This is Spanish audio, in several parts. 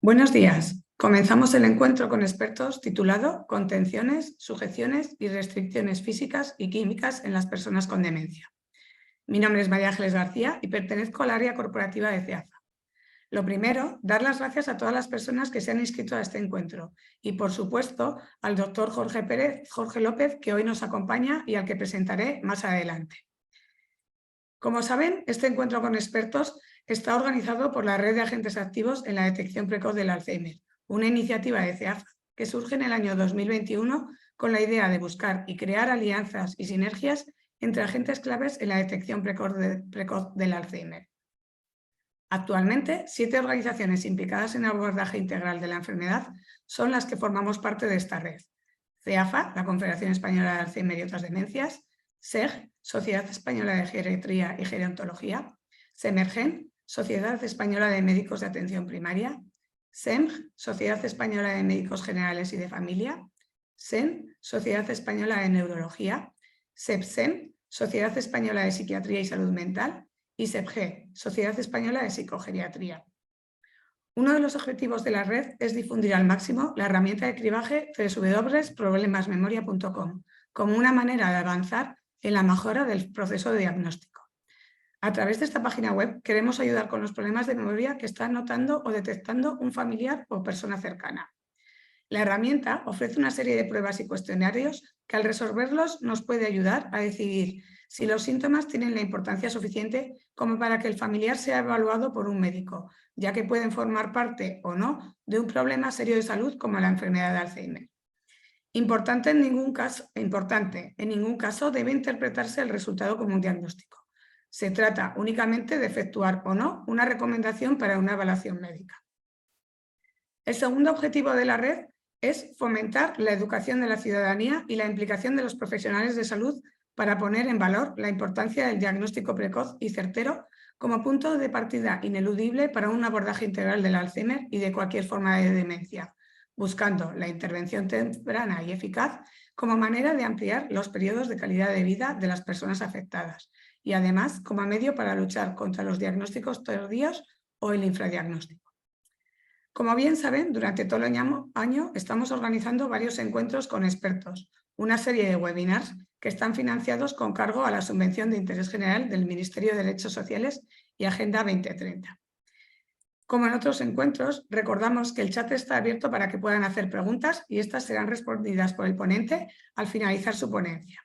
Buenos días. Comenzamos el encuentro con expertos titulado Contenciones, sujeciones y restricciones físicas y químicas en las personas con demencia. Mi nombre es María Ángeles García y pertenezco al área corporativa de CEAFA. Lo primero, dar las gracias a todas las personas que se han inscrito a este encuentro y, por supuesto, al doctor Jorge López, que hoy nos acompaña y al que presentaré más adelante. Como saben, este encuentro con expertos está organizado por la Red de Agentes Activos en la Detección Precoz del Alzheimer, una iniciativa de CEAFA que surge en el año 2021 con la idea de buscar y crear alianzas y sinergias entre agentes claves en la detección precoz del Alzheimer. Actualmente, 7 organizaciones implicadas en el abordaje integral de la enfermedad son las que formamos parte de esta red. CEAFA, la Confederación Española de Alzheimer y otras demencias; SEG, Sociedad Española de Geriatría y Gerontología; SEMERGEN, Sociedad Española de Médicos de Atención Primaria; SEMG, Sociedad Española de Médicos Generales y de Familia; SEN, Sociedad Española de Neurología; SEPSEM, Sociedad Española de Psiquiatría y Salud Mental; y SEPG, Sociedad Española de Psicogeriatría. Uno de los objetivos de la red es difundir al máximo la herramienta de cribaje www.problemasmemoria.com como una manera de avanzar en la mejora del proceso de diagnóstico. A través de esta página web queremos ayudar con los problemas de memoria que está notando o detectando un familiar o persona cercana. La herramienta ofrece una serie de pruebas y cuestionarios que al resolverlos nos puede ayudar a decidir si los síntomas tienen la importancia suficiente como para que el familiar sea evaluado por un médico, ya que pueden formar parte o no de un problema serio de salud como la enfermedad de Alzheimer. Importante, en ningún caso debe interpretarse el resultado como un diagnóstico. Se trata únicamente de efectuar o no una recomendación para una evaluación médica. El segundo objetivo de la red es fomentar la educación de la ciudadanía y la implicación de los profesionales de salud para poner en valor la importancia del diagnóstico precoz y certero como punto de partida ineludible para un abordaje integral del Alzheimer y de cualquier forma de demencia, buscando la intervención temprana y eficaz como manera de ampliar los periodos de calidad de vida de las personas afectadas y además como medio para luchar contra los diagnósticos tardíos o el infradiagnóstico. Como bien saben, durante todo el año estamos organizando varios encuentros con expertos, una serie de webinars que están financiados con cargo a la Subvención de Interés General del Ministerio de Derechos Sociales y Agenda 2030. Como en otros encuentros, recordamos que el chat está abierto para que puedan hacer preguntas y estas serán respondidas por el ponente al finalizar su ponencia.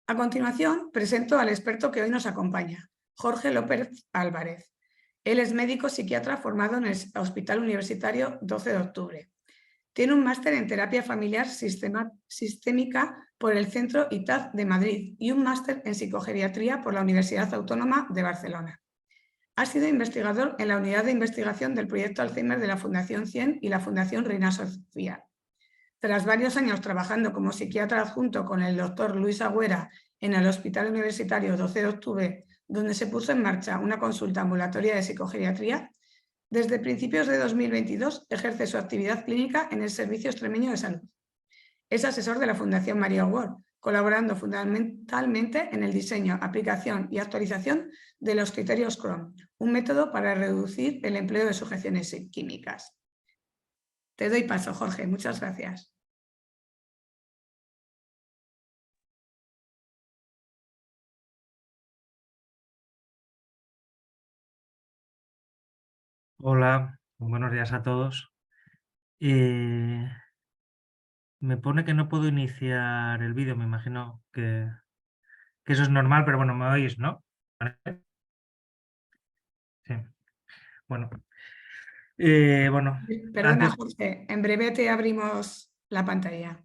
A continuación, presento al experto que hoy nos acompaña, Jorge López Álvarez. Él es médico psiquiatra formado en el Hospital Universitario 12 de Octubre. Tiene un máster en terapia familiar sistémica por el Centro ITAD de Madrid y un máster en psicogeriatría por la Universidad Autónoma de Barcelona. Ha sido investigador en la unidad de investigación del proyecto Alzheimer de la Fundación 100 y la Fundación Reina Sofía. Tras varios años trabajando como psiquiatra adjunto con el doctor Luis Agüera en el Hospital Universitario 12 de Octubre, donde se puso en marcha una consulta ambulatoria de psicogeriatría, desde principios de 2022 ejerce su actividad clínica en el Servicio Extremeño de Salud. Es asesor de la Fundación María Award, colaborando fundamentalmente en el diseño, aplicación y actualización de los criterios CROM, un método para reducir el empleo de sujeciones químicas. Te doy paso, Jorge. Muchas gracias. Hola, buenos días a todos. Me pone que no puedo iniciar el vídeo, me imagino que eso es normal, pero bueno, me oís, ¿no? ¿Vale? Sí. Bueno, bueno, Perdona, antes, Jorge. En breve te abrimos la pantalla.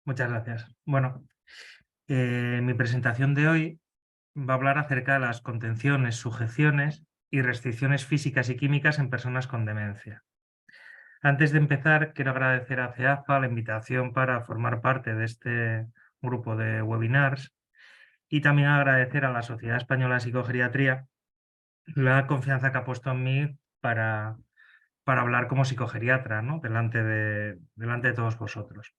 muchas gracias. Bueno, mi presentación de hoy va a hablar acerca de las contenciones, sujeciones y restricciones físicas y químicas en personas con demencia. Antes de empezar, quiero agradecer a CEAFA la invitación para formar parte de este grupo de webinars y también agradecer a la Sociedad Española de Psicogeriatría la confianza que ha puesto en mí para hablar como psicogeriatra, ¿no? delante de todos vosotros.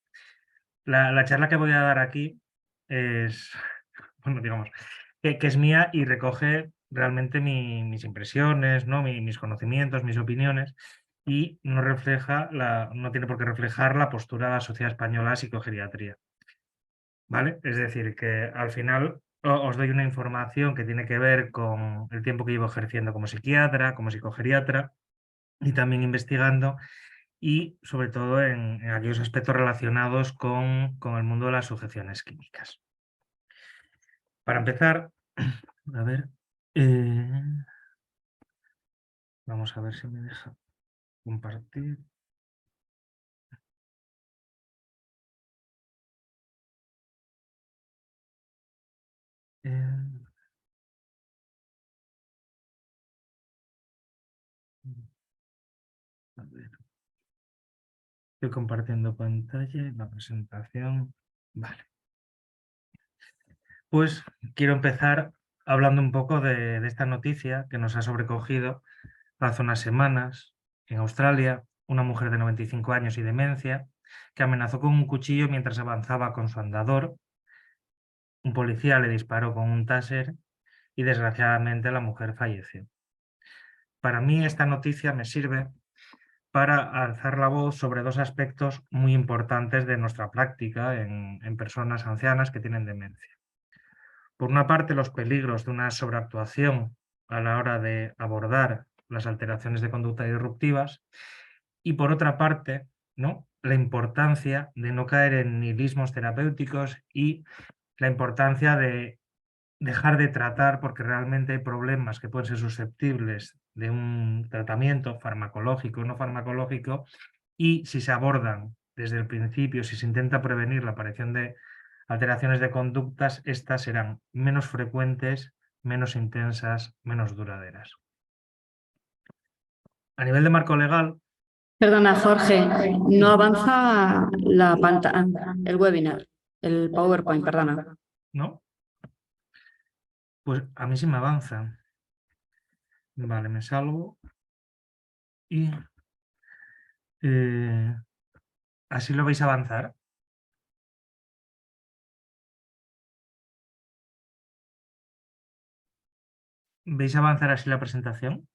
La charla que voy a dar aquí es, bueno, digamos, que es mía y recoge realmente mis impresiones, ¿no? Mis conocimientos, mis opiniones, y no tiene por qué reflejar la postura de la Sociedad Española de Psicogeriatría. ¿Vale? Es decir, que al final os doy una información que tiene que ver con el tiempo que llevo ejerciendo como psiquiatra, como psicogeriatra y también investigando, y sobre todo en aquellos aspectos relacionados con el mundo de las sujeciones químicas. Para empezar, a ver, vamos a ver si me deja compartir. A ver, estoy compartiendo pantalla, la presentación. Vale. Pues quiero empezar hablando un poco de esta noticia que nos ha sobrecogido hace unas semanas en Australia, una mujer de 95 años y demencia que amenazó con un cuchillo mientras avanzaba con su andador. Un policía le disparó con un taser y desgraciadamente la mujer falleció. Para mí esta noticia me sirve para alzar la voz sobre dos aspectos muy importantes de nuestra práctica en personas ancianas que tienen demencia. Por una parte, los peligros de una sobreactuación a la hora de abordar las alteraciones de conducta disruptivas, y por otra parte, ¿no?, la importancia de no caer en nihilismos terapéuticos y la importancia de dejar de tratar porque realmente hay problemas que pueden ser susceptibles de un tratamiento farmacológico o no farmacológico, y si se abordan desde el principio, si se intenta prevenir la aparición de alteraciones de conductas, estas serán menos frecuentes, menos intensas, menos duraderas. A nivel de marco legal... Perdona, Jorge, no avanza la pantalla, el webinar, el PowerPoint, perdona. ¿No? Pues a mí sí me avanza. Vale, me salgo y así lo vais a avanzar. ¿Veis avanzar así la presentación?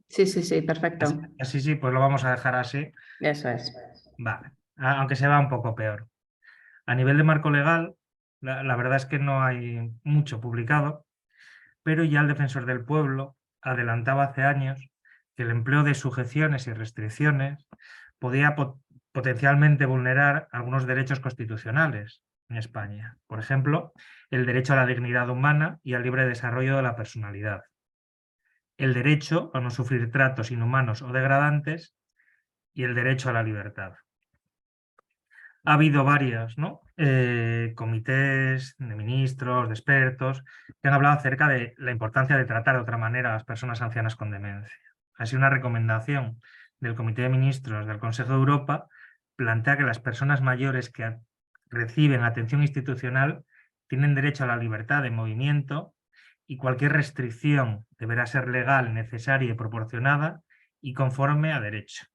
Sí, sí, perfecto. Así sí, pues lo vamos a dejar así. Eso es. Vale, aunque se va un poco peor. A nivel de marco legal, la verdad es que no hay mucho publicado, pero ya el Defensor del Pueblo adelantaba hace años que el empleo de sujeciones y restricciones podía potencialmente vulnerar algunos derechos constitucionales en España. Por ejemplo, el derecho a la dignidad humana y al libre desarrollo de la personalidad, el derecho a no sufrir tratos inhumanos o degradantes y el derecho a la libertad. Ha habido varios, ¿no?, comités de ministros, de expertos, que han hablado acerca de la importancia de tratar de otra manera a las personas ancianas con demencia. Así, una recomendación del Comité de Ministros del Consejo de Europa plantea que las personas mayores que reciben atención institucional tienen derecho a la libertad de movimiento, y cualquier restricción deberá ser legal, necesaria y proporcionada y conforme a derecho.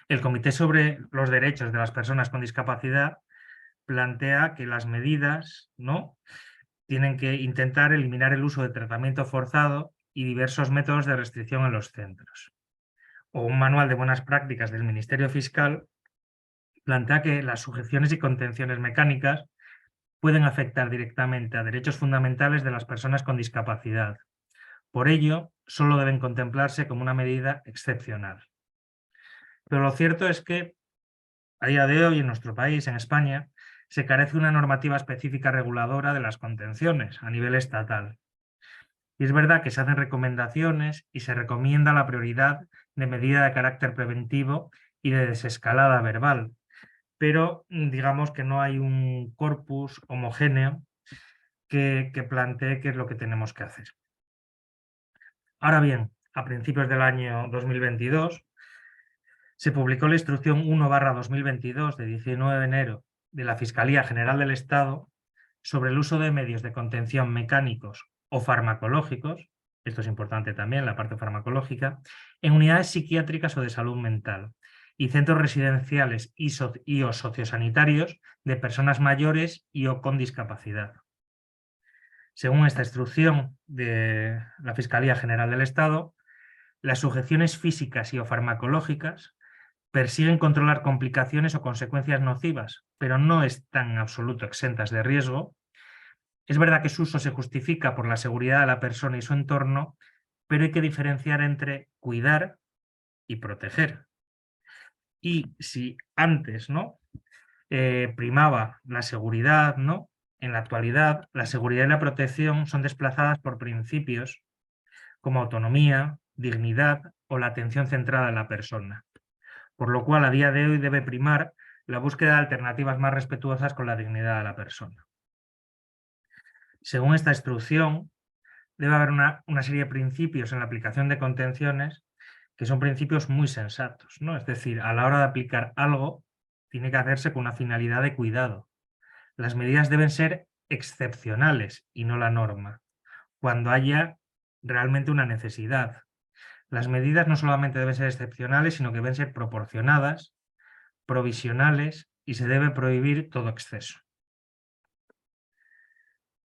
El Comité sobre los Derechos de las Personas con Discapacidad plantea que las medidas, ¿no?, tienen que intentar eliminar el uso de tratamiento forzado y diversos métodos de restricción en los centros. O un manual de buenas prácticas del Ministerio Fiscal plantea que las sujeciones y contenciones mecánicas pueden afectar directamente a derechos fundamentales de las personas con discapacidad. Por ello, solo deben contemplarse como una medida excepcional. Pero lo cierto es que a día de hoy en nuestro país, en España, se carece de una normativa específica reguladora de las contenciones a nivel estatal. Y es verdad que se hacen recomendaciones y se recomienda la prioridad de medida de carácter preventivo y de desescalada verbal, pero digamos que no hay un corpus homogéneo que plantee qué es lo que tenemos que hacer. Ahora bien, a principios del año 2022, se publicó la Instrucción 1/2022 de 19 de enero de la Fiscalía General del Estado sobre el uso de medios de contención mecánicos o farmacológicos, esto es importante también, la parte farmacológica, en unidades psiquiátricas o de salud mental, y centros residenciales y o sociosanitarios de personas mayores y o con discapacidad. Según esta instrucción de la Fiscalía General del Estado, las sujeciones físicas y o farmacológicas persiguen controlar complicaciones o consecuencias nocivas, pero no están en absoluto exentas de riesgo. Es verdad que su uso se justifica por la seguridad de la persona y su entorno, pero hay que diferenciar entre cuidar y proteger. Y si antes, ¿no?, primaba la seguridad, ¿no?, en la actualidad la seguridad y la protección son desplazadas por principios como autonomía, dignidad o la atención centrada en la persona. Por lo cual, a día de hoy debe primar la búsqueda de alternativas más respetuosas con la dignidad de la persona. Según esta instrucción, debe haber una serie de principios en la aplicación de contenciones que son principios muy sensatos, ¿no? Es decir, a la hora de aplicar algo, tiene que hacerse con una finalidad de cuidado. Las medidas deben ser excepcionales y no la norma, cuando haya realmente una necesidad. Las medidas no solamente deben ser excepcionales, sino que deben ser proporcionadas, provisionales y se debe prohibir todo exceso.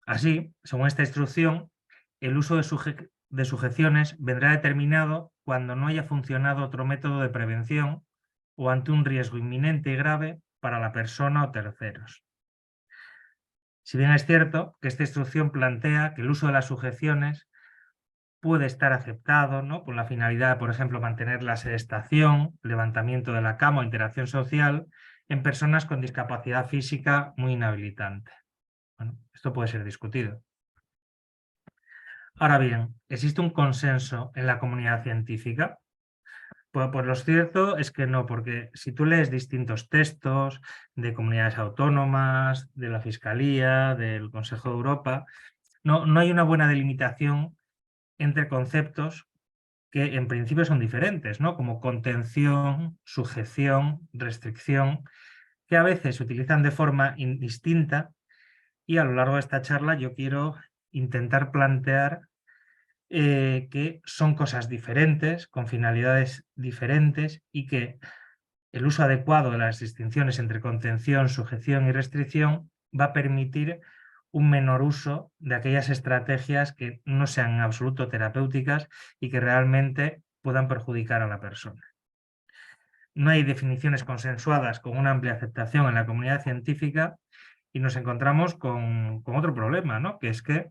Así, según esta instrucción, el uso de sujeciones vendrá determinado cuando no haya funcionado otro método de prevención o ante un riesgo inminente y grave para la persona o terceros. Si bien es cierto que esta instrucción plantea que el uso de las sujeciones puede estar aceptado, ¿no?, con la finalidad, por ejemplo, mantener la sedestación, levantamiento de la cama o interacción social en personas con discapacidad física muy inhabilitante. Bueno, esto puede ser discutido. Ahora bien, ¿existe un consenso en la comunidad científica? Pues lo cierto es que no, porque si tú lees distintos textos de comunidades autónomas, de la Fiscalía, del Consejo de Europa, no hay una buena delimitación entre conceptos que en principio son diferentes, ¿no?, como contención, sujeción, restricción, que a veces se utilizan de forma indistinta, y a lo largo de esta charla yo quiero intentar plantear que son cosas diferentes, con finalidades diferentes, y que el uso adecuado de las distinciones entre contención, sujeción y restricción va a permitir un menor uso de aquellas estrategias que no sean en absoluto terapéuticas y que realmente puedan perjudicar a la persona. No hay definiciones consensuadas con una amplia aceptación en la comunidad científica y nos encontramos con otro problema, ¿no?, que es que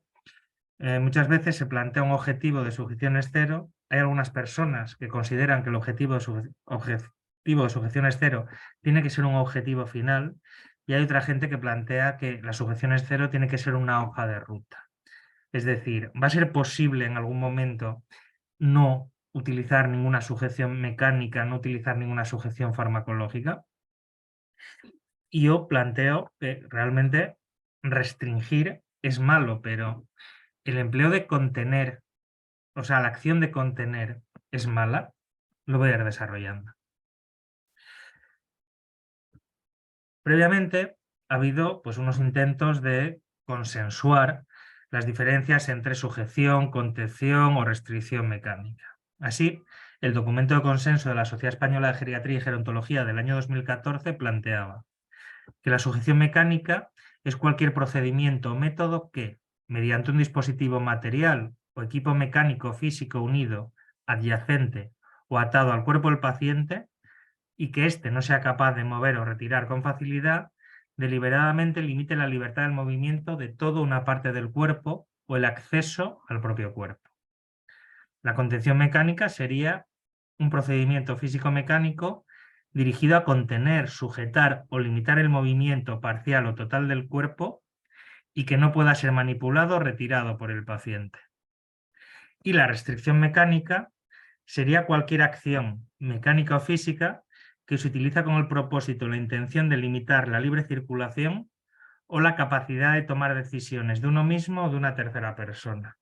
muchas veces se plantea un objetivo de sujeciones cero. Hay algunas personas que consideran que el objetivo de sujeciones cero tiene que ser un objetivo final, y hay otra gente que plantea que la sujeciones cero tiene que ser una hoja de ruta. Es decir, ¿va a ser posible en algún momento no utilizar ninguna sujeción mecánica, no utilizar ninguna sujeción farmacológica? Y yo planteo que realmente restringir es malo, pero el empleo de contener, o sea, la acción de contener es mala. Lo voy a ir desarrollando. Previamente ha habido, pues, unos intentos de consensuar las diferencias entre sujeción, contención o restricción mecánica. Así, el documento de consenso de la Sociedad Española de Geriatría y Gerontología del año 2014 planteaba que la sujeción mecánica es cualquier procedimiento o método que, mediante un dispositivo material o equipo mecánico físico unido, adyacente o atado al cuerpo del paciente, y que éste no sea capaz de mover o retirar con facilidad, deliberadamente limite la libertad del movimiento de toda una parte del cuerpo o el acceso al propio cuerpo. La contención mecánica sería un procedimiento físico-mecánico dirigido a contener, sujetar o limitar el movimiento parcial o total del cuerpo y que no pueda ser manipulado o retirado por el paciente. Y la restricción mecánica sería cualquier acción mecánica o física que se utiliza con el propósito o la intención de limitar la libre circulación o la capacidad de tomar decisiones de uno mismo o de una tercera persona.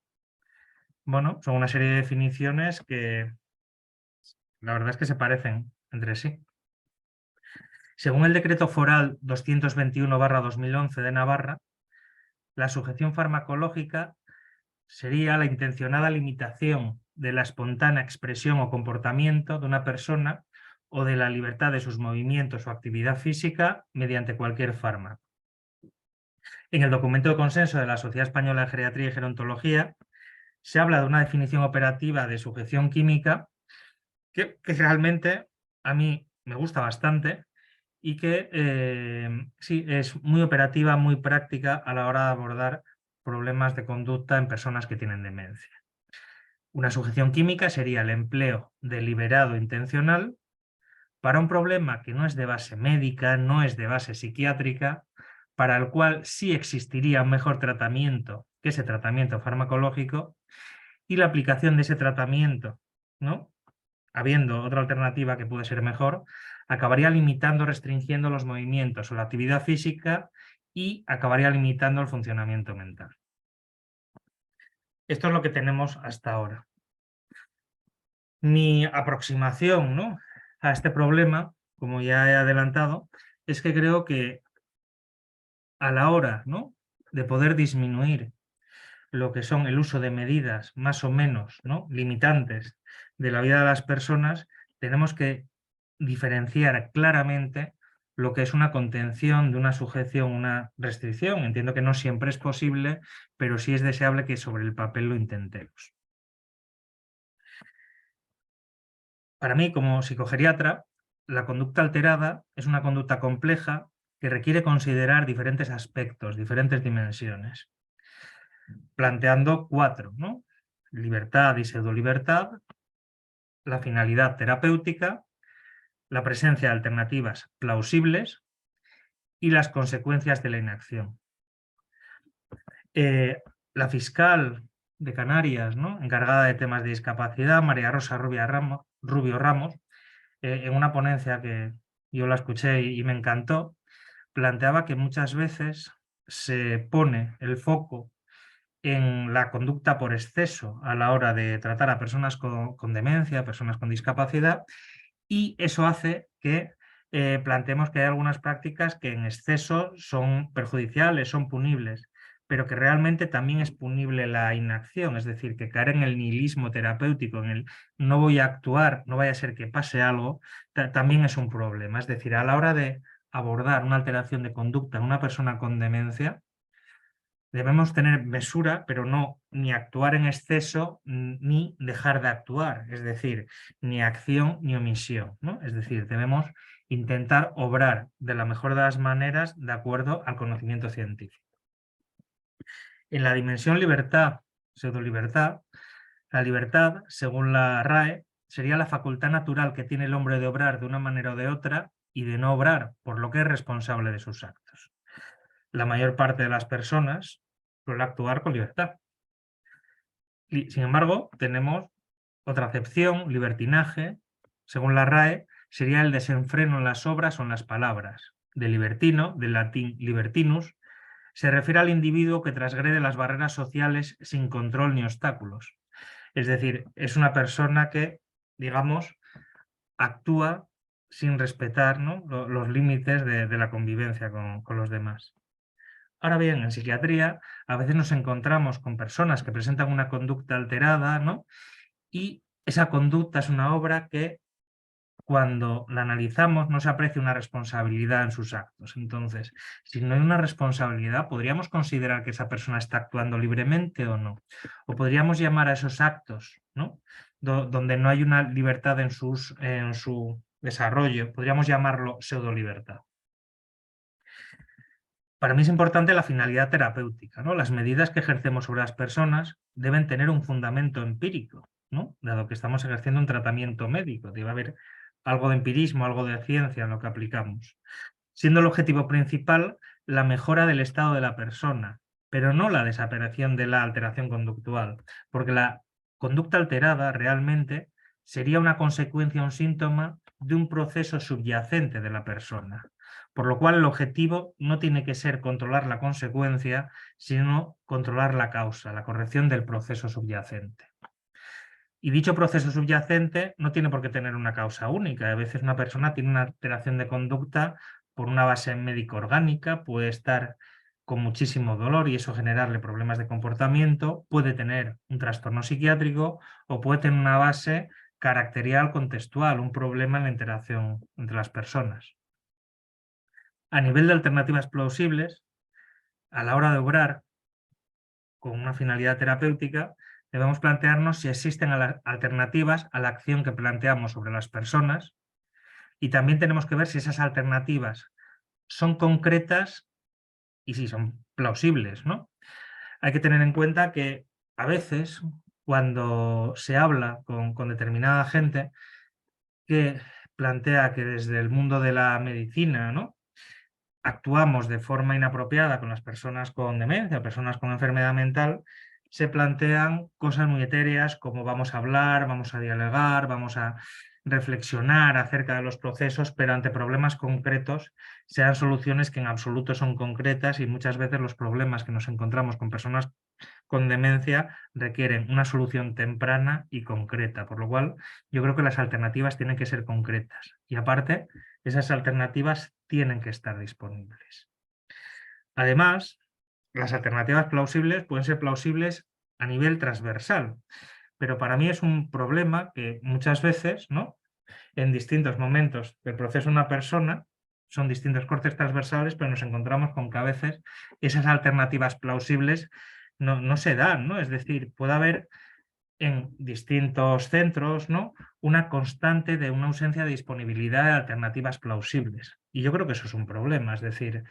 Bueno, son una serie de definiciones que la verdad es que se parecen entre sí. Según el Decreto Foral 221/2011 de Navarra, la sujeción farmacológica sería la intencionada limitación de la espontánea expresión o comportamiento de una persona o de la libertad de sus movimientos o actividad física mediante cualquier fármaco. En el documento de consenso de la Sociedad Española de Geriatría y Gerontología se habla de una definición operativa de sujeción química que realmente a mí me gusta bastante y que sí, es muy operativa, muy práctica a la hora de abordar problemas de conducta en personas que tienen demencia. Una sujeción química sería el empleo deliberado e intencional para un problema que no es de base médica, no es de base psiquiátrica, para el cual sí existiría un mejor tratamiento que ese tratamiento farmacológico, y la aplicación de ese tratamiento, ¿no?, habiendo otra alternativa que puede ser mejor, acabaría limitando, restringiendo los movimientos o la actividad física y acabaría limitando el funcionamiento mental. Esto es lo que tenemos hasta ahora. Mi aproximación, ¿no?, a este problema, como ya he adelantado, es que creo que a la hora, ¿no?, de poder disminuir lo que son el uso de medidas más o menos, ¿no?, limitantes de la vida de las personas, tenemos que diferenciar claramente lo que es una contención de una sujeción, una restricción. Entiendo que no siempre es posible, pero sí es deseable que sobre el papel lo intentemos. Para mí, como psicogeriatra, la conducta alterada es una conducta compleja que requiere considerar diferentes aspectos, diferentes dimensiones, planteando 4, ¿no? Libertad y pseudolibertad, la finalidad terapéutica, la presencia de alternativas plausibles y las consecuencias de la inacción. La fiscal de Canarias, ¿no?, encargada de temas de discapacidad, María Rosa Rubio Ramos, en una ponencia que yo la escuché y me encantó, planteaba que muchas veces se pone el foco en la conducta por exceso a la hora de tratar a personas con demencia, personas con discapacidad, y eso hace que planteemos que hay algunas prácticas que en exceso son perjudiciales, son punibles, pero que realmente también es punible la inacción, es decir, que caer en el nihilismo terapéutico, en el no voy a actuar, no vaya a ser que pase algo, también es un problema. Es decir, a la hora de abordar una alteración de conducta en una persona con demencia, debemos tener mesura, pero no ni actuar en exceso ni dejar de actuar, es decir, ni acción ni omisión, ¿no? Es decir, debemos intentar obrar de la mejor de las maneras de acuerdo al conocimiento científico. En la dimensión libertad, pseudolibertad, la libertad, según la RAE, sería la facultad natural que tiene el hombre de obrar de una manera o de otra y de no obrar, por lo que es responsable de sus actos. La mayor parte de las personas suele actuar con libertad. Y, sin embargo, tenemos otra acepción, libertinaje, según la RAE, sería el desenfreno en las obras o en las palabras. De libertino, del latín libertinus, se refiere al individuo que transgrede las barreras sociales sin control ni obstáculos. Es decir, es una persona que, digamos, actúa sin respetar, ¿no?, los límites de la convivencia con los demás. Ahora bien, en psiquiatría a veces nos encontramos con personas que presentan una conducta alterada, ¿no?, y esa conducta es una obra que cuando la analizamos no se aprecia una responsabilidad en sus actos. Entonces, si no hay una responsabilidad, ¿podríamos considerar que esa persona está actuando libremente o no? O podríamos llamar a esos actos, ¿no?, donde no hay una libertad en su desarrollo, podríamos llamarlo pseudolibertad. Para mí es importante la finalidad terapéutica, ¿no? Las medidas que ejercemos sobre las personas deben tener un fundamento empírico, ¿no?, dado que estamos ejerciendo un tratamiento médico. Debe haber algo de empirismo, algo de ciencia en lo que aplicamos, siendo el objetivo principal la mejora del estado de la persona, pero no la desaparición de la alteración conductual, porque la conducta alterada realmente sería una consecuencia, un síntoma de un proceso subyacente de la persona, por lo cual el objetivo no tiene que ser controlar la consecuencia, sino controlar la causa, la corrección del proceso subyacente. Y dicho proceso subyacente no tiene por qué tener una causa única. A veces una persona tiene una alteración de conducta por una base médico-orgánica, puede estar con muchísimo dolor y eso generarle problemas de comportamiento, puede tener un trastorno psiquiátrico o puede tener una base caracterial contextual, un problema en la interacción entre las personas. A nivel de alternativas plausibles, a la hora de obrar con una finalidad terapéutica, debemos plantearnos si existen alternativas a la acción que planteamos sobre las personas, y también tenemos que ver si esas alternativas son concretas y si son plausibles, ¿no? Hay que tener en cuenta que a veces, cuando se habla con determinada gente que plantea que desde el mundo de la medicina, ¿no?, actuamos de forma inapropiada con las personas con demencia, personas con enfermedad mental, se plantean cosas muy etéreas como vamos a hablar, vamos a dialogar, vamos a reflexionar acerca de los procesos, pero ante problemas concretos se dan soluciones que en absoluto son concretas, y muchas veces los problemas que nos encontramos con personas con demencia requieren una solución temprana y concreta, por lo cual yo creo que las alternativas tienen que ser concretas, y aparte esas alternativas tienen que estar disponibles. Además, las alternativas plausibles pueden ser plausibles a nivel transversal, pero para mí es un problema que muchas veces, ¿no?, en distintos momentos del proceso de una persona, son distintos cortes transversales, pero nos encontramos con que a veces esas alternativas plausibles no se dan, ¿no? Es decir, puede haber en distintos centros, ¿no?, una constante de una ausencia de disponibilidad de alternativas plausibles. Y yo creo que eso es un problema, es decir,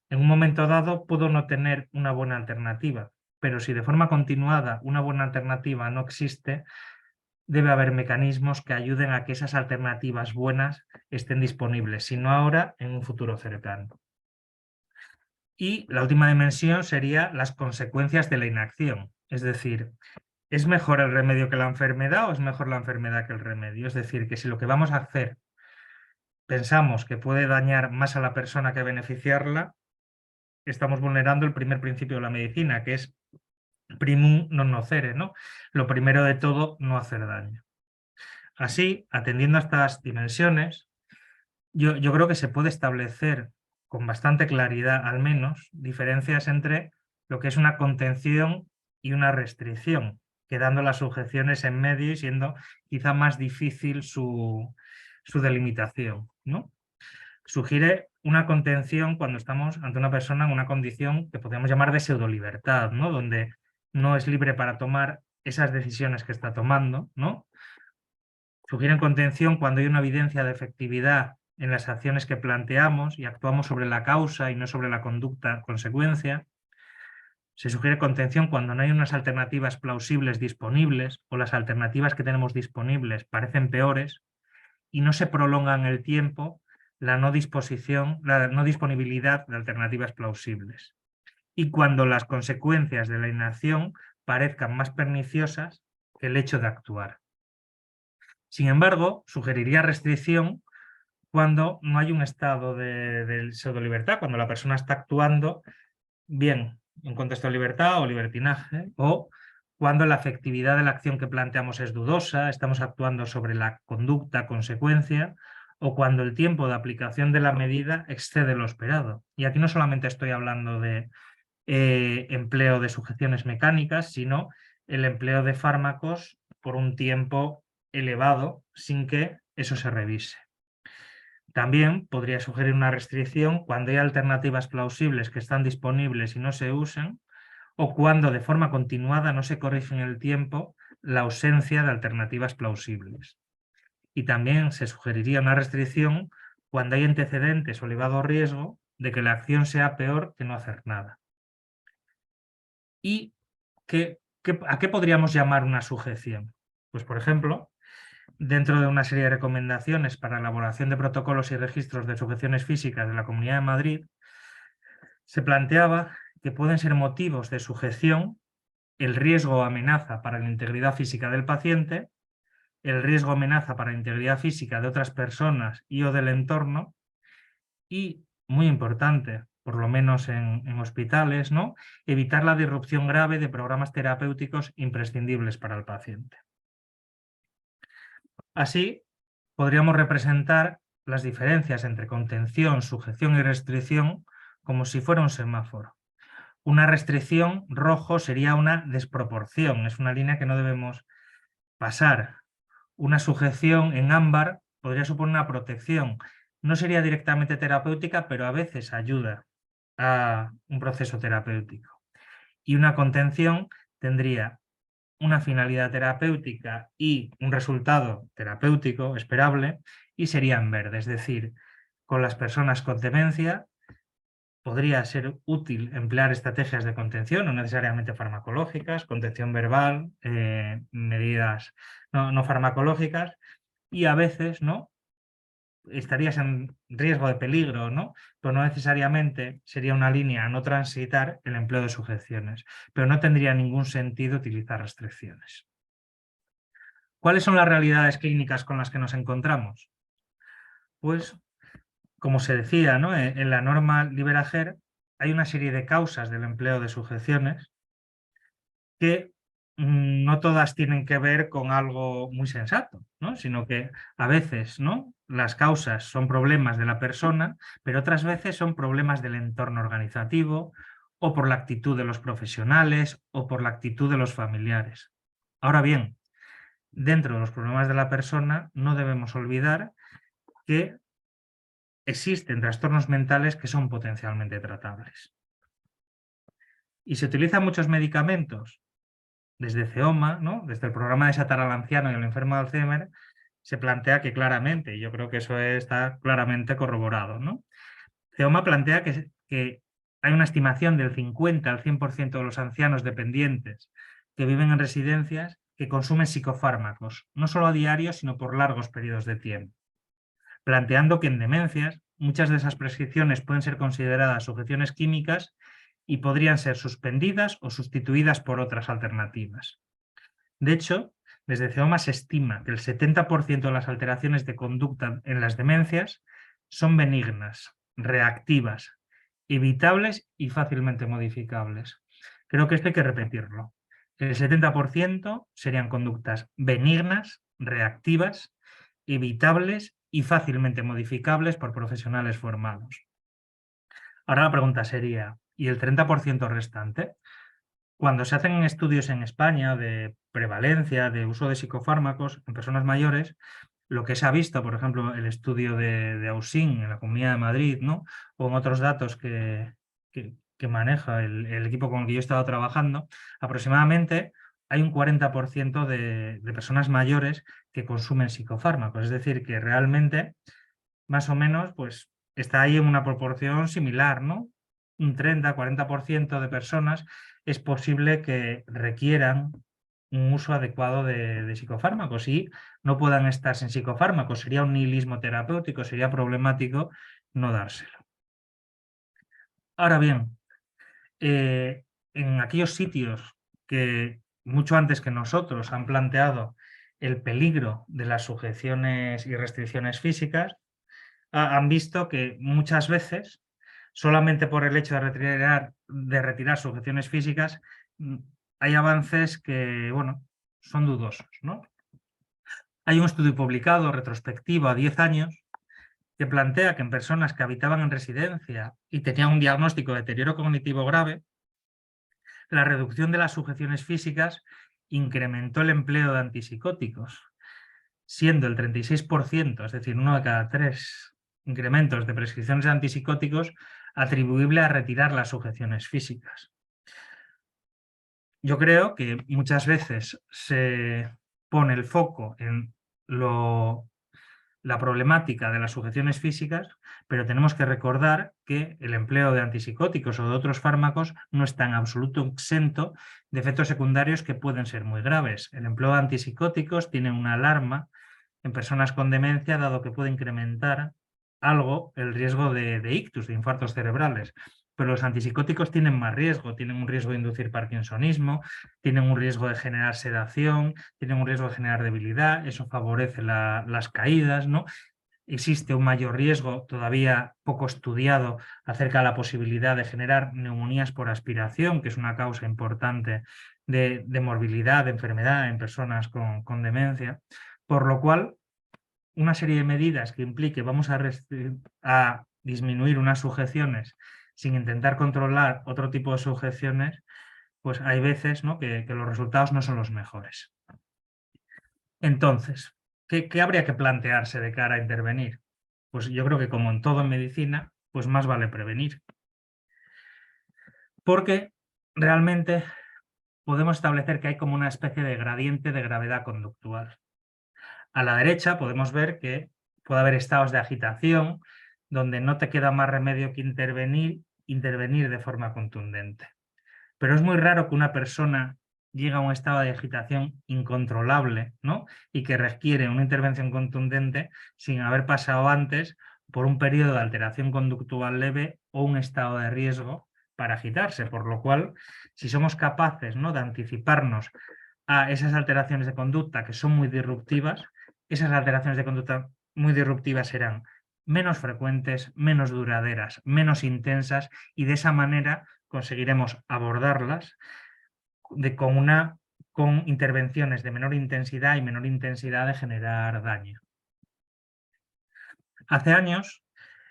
en un momento dado puedo no tener una buena alternativa, pero si de forma continuada una buena alternativa no existe, debe haber mecanismos que ayuden a que esas alternativas buenas estén disponibles, si no ahora, en un futuro cercano. Y la última dimensión sería las consecuencias de la inacción, es decir, ¿es mejor el remedio que la enfermedad o es mejor la enfermedad que el remedio? Es decir, que si lo que vamos a hacer pensamos que puede dañar más a la persona que beneficiarla, estamos vulnerando el primer principio de la medicina, que es primum non nocere, ¿no? Lo primero de todo, no hacer daño. Así, atendiendo a estas dimensiones, yo creo que se puede establecer con bastante claridad, al menos, diferencias entre lo que es una contención y una restricción, quedando las sujeciones en medio y siendo quizá más difícil su delimitación, ¿no? Sugiere una contención cuando estamos ante una persona en una condición que podríamos llamar de pseudolibertad, ¿no?, donde no es libre para tomar esas decisiones que está tomando, ¿no? Sugieren contención cuando hay una evidencia de efectividad en las acciones que planteamos y actuamos sobre la causa y no sobre la conducta consecuencia. Se sugiere contención cuando no hay unas alternativas plausibles disponibles o las alternativas que tenemos disponibles parecen peores y no se prolonga en el tiempo la no disponibilidad de alternativas plausibles. Y cuando las consecuencias de la inacción parezcan más perniciosas que el hecho de actuar. Sin embargo, sugeriría restricción cuando no hay un estado de pseudolibertad, cuando la persona está actuando bien en contexto de libertad o libertinaje, o cuando la efectividad de la acción que planteamos es dudosa, estamos actuando sobre la conducta consecuencia, o cuando el tiempo de aplicación de la medida excede lo esperado. Y aquí no solamente estoy hablando de empleo de sujeciones mecánicas, sino el empleo de fármacos por un tiempo elevado sin que eso se revise. También podría sugerir una restricción cuando hay alternativas plausibles que están disponibles y no se usan, o cuando de forma continuada no se corrige en el tiempo la ausencia de alternativas plausibles. Y también se sugeriría una restricción cuando hay antecedentes o elevado riesgo de que la acción sea peor que no hacer nada. ¿Y a qué podríamos llamar una sujeción? Pues, por ejemplo, dentro de una serie de recomendaciones para la elaboración de protocolos y registros de sujeciones físicas de la Comunidad de Madrid, se planteaba que pueden ser motivos de sujeción el riesgo o amenaza para la integridad física del paciente, el riesgo o amenaza para la integridad física de otras personas y o del entorno, y, muy importante, por lo menos en hospitales, ¿no?, evitar la disrupción grave de programas terapéuticos imprescindibles para el paciente. Así, podríamos representar las diferencias entre contención, sujeción y restricción como si fuera un semáforo. Una restricción, rojo, sería una desproporción, es una línea que no debemos pasar. una sujeción en ámbar podría suponer una protección. No sería directamente terapéutica, pero a veces ayuda a un proceso terapéutico. Y una contención tendría una finalidad terapéutica y un resultado terapéutico esperable, y sería en verde, es decir, con las personas con demencia podría ser útil emplear estrategias de contención, no necesariamente farmacológicas, contención verbal, medidas no farmacológicas, y a veces, ¿no?, estarías en riesgo de peligro, ¿no?, pero no necesariamente sería una línea a no transitar el empleo de sujeciones, pero no tendría ningún sentido utilizar restricciones. ¿Cuáles son las realidades clínicas con las que nos encontramos? Pues, como se decía, ¿no?, en la norma Liberager hay una serie de causas del empleo de sujeciones que no todas tienen que ver con algo muy sensato, ¿no?, sino que a veces, ¿no?, las causas son problemas de la persona, pero otras veces son problemas del entorno organizativo, o por la actitud de los profesionales, o por la actitud de los familiares. Ahora bien, dentro de los problemas de la persona no debemos olvidar que existen trastornos mentales que son potencialmente tratables. Y se utilizan muchos medicamentos, desde CEOMA, ¿no?, desde el programa de desatar al anciano y al enfermo de Alzheimer, se plantea que claramente, y yo creo que eso está claramente corroborado, ¿no? CEOMA plantea que hay una estimación del 50 al 100% de los ancianos dependientes que viven en residencias que consumen psicofármacos, no solo a diario, sino por largos periodos de tiempo, planteando que en demencias muchas de esas prescripciones pueden ser consideradas sujeciones químicas y podrían ser suspendidas o sustituidas por otras alternativas. De hecho, desde CEOMA se estima que el 70% de las alteraciones de conducta en las demencias son benignas, reactivas, evitables y fácilmente modificables. Creo que esto hay que repetirlo. El 70% serían conductas benignas, reactivas, evitables y fácilmente modificables por profesionales formados. Ahora la pregunta sería, ¿y el 30% restante? Cuando se hacen estudios en España de prevalencia de uso de psicofármacos en personas mayores, lo que se ha visto, por ejemplo, el estudio de Ausyn en la Comunidad de Madrid, ¿no?, o en otros datos que maneja el equipo con el que yo he estado trabajando, aproximadamente hay un 40% de personas mayores que consumen psicofármacos. Es decir, que realmente, más o menos, pues está ahí en una proporción similar, ¿no? Un 30-40% de personas es posible que requieran un uso adecuado de psicofármacos y no puedan estar sin psicofármacos. Sería un nihilismo terapéutico, sería problemático no dárselo. Ahora bien, en aquellos sitios que mucho antes que nosotros han planteado el peligro de las sujeciones y restricciones físicas, han visto que muchas veces, solamente por el hecho de retirar sujeciones físicas, hay avances que, bueno, son dudosos, ¿no? Hay un estudio publicado, retrospectivo, a 10 años, que plantea que en personas que habitaban en residencia y tenían un diagnóstico de deterioro cognitivo grave, la reducción de las sujeciones físicas incrementó el empleo de antipsicóticos, siendo el 36%, es decir, 1 de cada 3 incrementos de prescripciones de antipsicóticos, atribuible a retirar las sujeciones físicas. Yo creo que muchas veces se pone el foco en la problemática de las sujeciones físicas, pero tenemos que recordar que el empleo de antipsicóticos o de otros fármacos no está en absoluto exento de efectos secundarios que pueden ser muy graves. El empleo de antipsicóticos tiene una alarma en personas con demencia, dado que puede incrementar algo el riesgo de ictus, de infartos cerebrales. Pero los antipsicóticos tienen más riesgo, tienen un riesgo de inducir parkinsonismo, tienen un riesgo de generar sedación, tienen un riesgo de generar debilidad, eso favorece las caídas, ¿no? Existe un mayor riesgo, todavía poco estudiado, acerca de la posibilidad de generar neumonías por aspiración, que es una causa importante de morbilidad, de enfermedad en personas con demencia. Por lo cual, una serie de medidas que implique vamos a disminuir unas sujeciones sin intentar controlar otro tipo de sujeciones, pues hay veces, ¿no?, que los resultados no son los mejores. Entonces, ¿qué habría que plantearse de cara a intervenir? Pues yo creo que como en todo en medicina, pues más vale prevenir. Porque realmente podemos establecer que hay como una especie de gradiente de gravedad conductual. A la derecha podemos ver que puede haber estados de agitación donde no te queda más remedio que intervenir de forma contundente. Pero es muy raro que una persona llegue a un estado de agitación incontrolable, ¿no? Y que requiere una intervención contundente sin haber pasado antes por un periodo de alteración conductual leve o un estado de riesgo para agitarse, por lo cual, si somos capaces, ¿no?, de anticiparnos a esas alteraciones de conducta que son muy disruptivas, esas alteraciones de conducta muy disruptivas serán menos frecuentes, menos duraderas, menos intensas, y de esa manera conseguiremos abordarlas con intervenciones de menor intensidad y menor intensidad de generar daño. Hace años,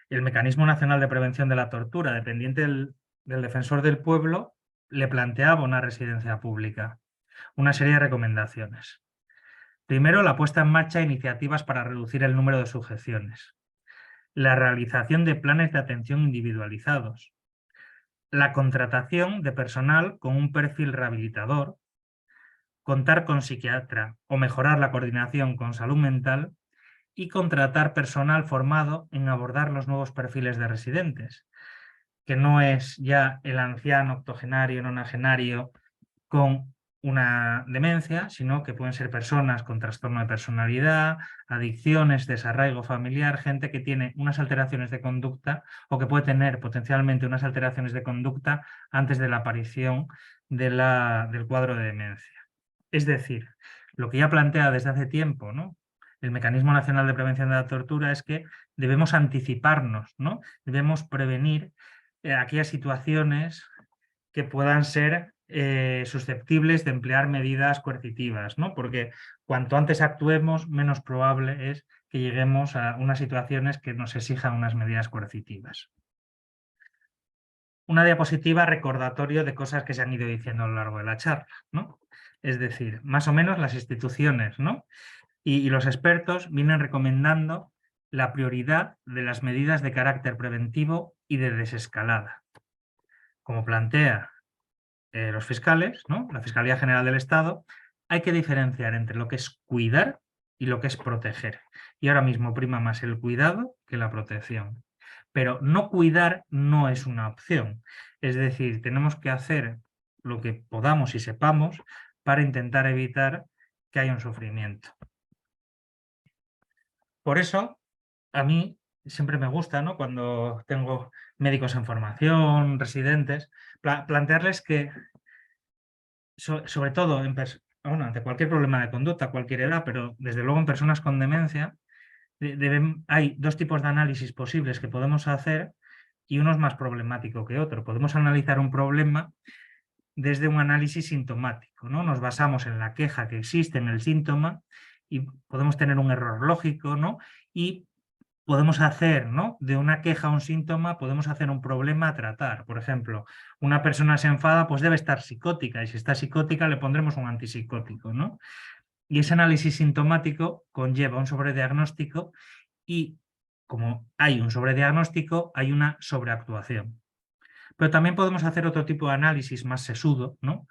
el Mecanismo Nacional de Prevención de la Tortura, dependiente del Defensor del Pueblo, le planteaba una residencia pública, una serie de recomendaciones. Primero, la puesta en marcha de iniciativas para reducir el número de sujeciones, la realización de planes de atención individualizados, la contratación de personal con un perfil rehabilitador, contar con psiquiatra o mejorar la coordinación con salud mental y contratar personal formado en abordar los nuevos perfiles de residentes, que no es ya el anciano octogenario, nonagenario con una demencia, sino que pueden ser personas con trastorno de personalidad, adicciones, desarraigo familiar, gente que tiene unas alteraciones de conducta o que puede tener potencialmente unas alteraciones de conducta antes de la aparición del cuadro de demencia. Es decir, lo que ya plantea desde hace tiempo, ¿no?, el Mecanismo Nacional de Prevención de la Tortura, es que debemos anticiparnos, ¿no?, debemos prevenir aquellas situaciones que puedan ser susceptibles de emplear medidas coercitivas, ¿no? Porque cuanto antes actuemos, menos probable es que lleguemos a unas situaciones que nos exijan unas medidas coercitivas. Una diapositiva recordatorio de cosas que se han ido diciendo a lo largo de la charla, ¿no? Es decir, más o menos las instituciones, ¿no?, y los expertos vienen recomendando la prioridad de las medidas de carácter preventivo y de desescalada. Como plantea los fiscales, ¿no?, la Fiscalía General del Estado, hay que diferenciar entre lo que es cuidar y lo que es proteger. Y ahora mismo prima más el cuidado que la protección. Pero no cuidar no es una opción. Es decir, tenemos que hacer lo que podamos y sepamos para intentar evitar que haya un sufrimiento. Por eso, a mí siempre me gusta, ¿no?, cuando tengo médicos en formación, residentes, plantearles que, sobre todo ante cualquier problema de conducta, cualquier edad, pero desde luego en personas con demencia, hay dos tipos de análisis posibles que podemos hacer y uno es más problemático que otro. Podemos analizar un problema desde un análisis sintomático, ¿no? Nos basamos en la queja que existe en el síntoma y podemos tener un error lógico, ¿no? Y podemos hacer, ¿no?, de una queja a un síntoma, podemos hacer un problema a tratar. Por ejemplo, una persona se enfada, pues debe estar psicótica, y si está psicótica le pondremos un antipsicótico, ¿no? Y ese análisis sintomático conlleva un sobrediagnóstico y, como hay un sobrediagnóstico, hay una sobreactuación. Pero también podemos hacer otro tipo de análisis más sesudo, ¿no?,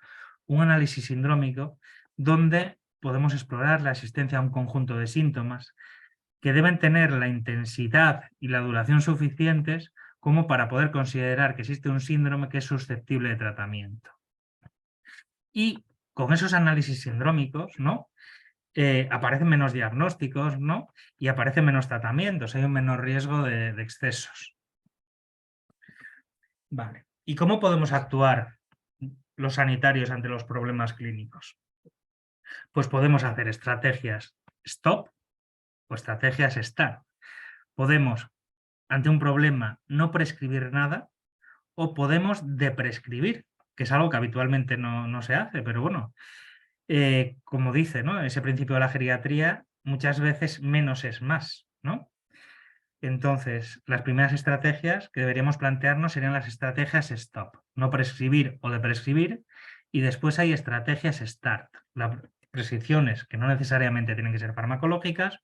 un análisis sindrómico, donde podemos explorar la existencia de un conjunto de síntomas que deben tener la intensidad y la duración suficientes como para poder considerar que existe un síndrome que es susceptible de tratamiento. Y con esos análisis sindrómicos, ¿no?, aparecen menos diagnósticos, ¿no?, y aparecen menos tratamientos, hay un menor riesgo de excesos. Vale. ¿Y cómo podemos actuar los sanitarios ante los problemas clínicos? Pues podemos hacer estrategias stop o estrategias start. Podemos, ante un problema, no prescribir nada, o podemos deprescribir, que es algo que habitualmente no se hace, pero bueno, como dice, ¿no?, ese principio de la geriatría, muchas veces menos es más, ¿no? Entonces, las primeras estrategias que deberíamos plantearnos serían las estrategias stop, no prescribir o deprescribir, y después hay estrategias start, prescripciones que no necesariamente tienen que ser farmacológicas,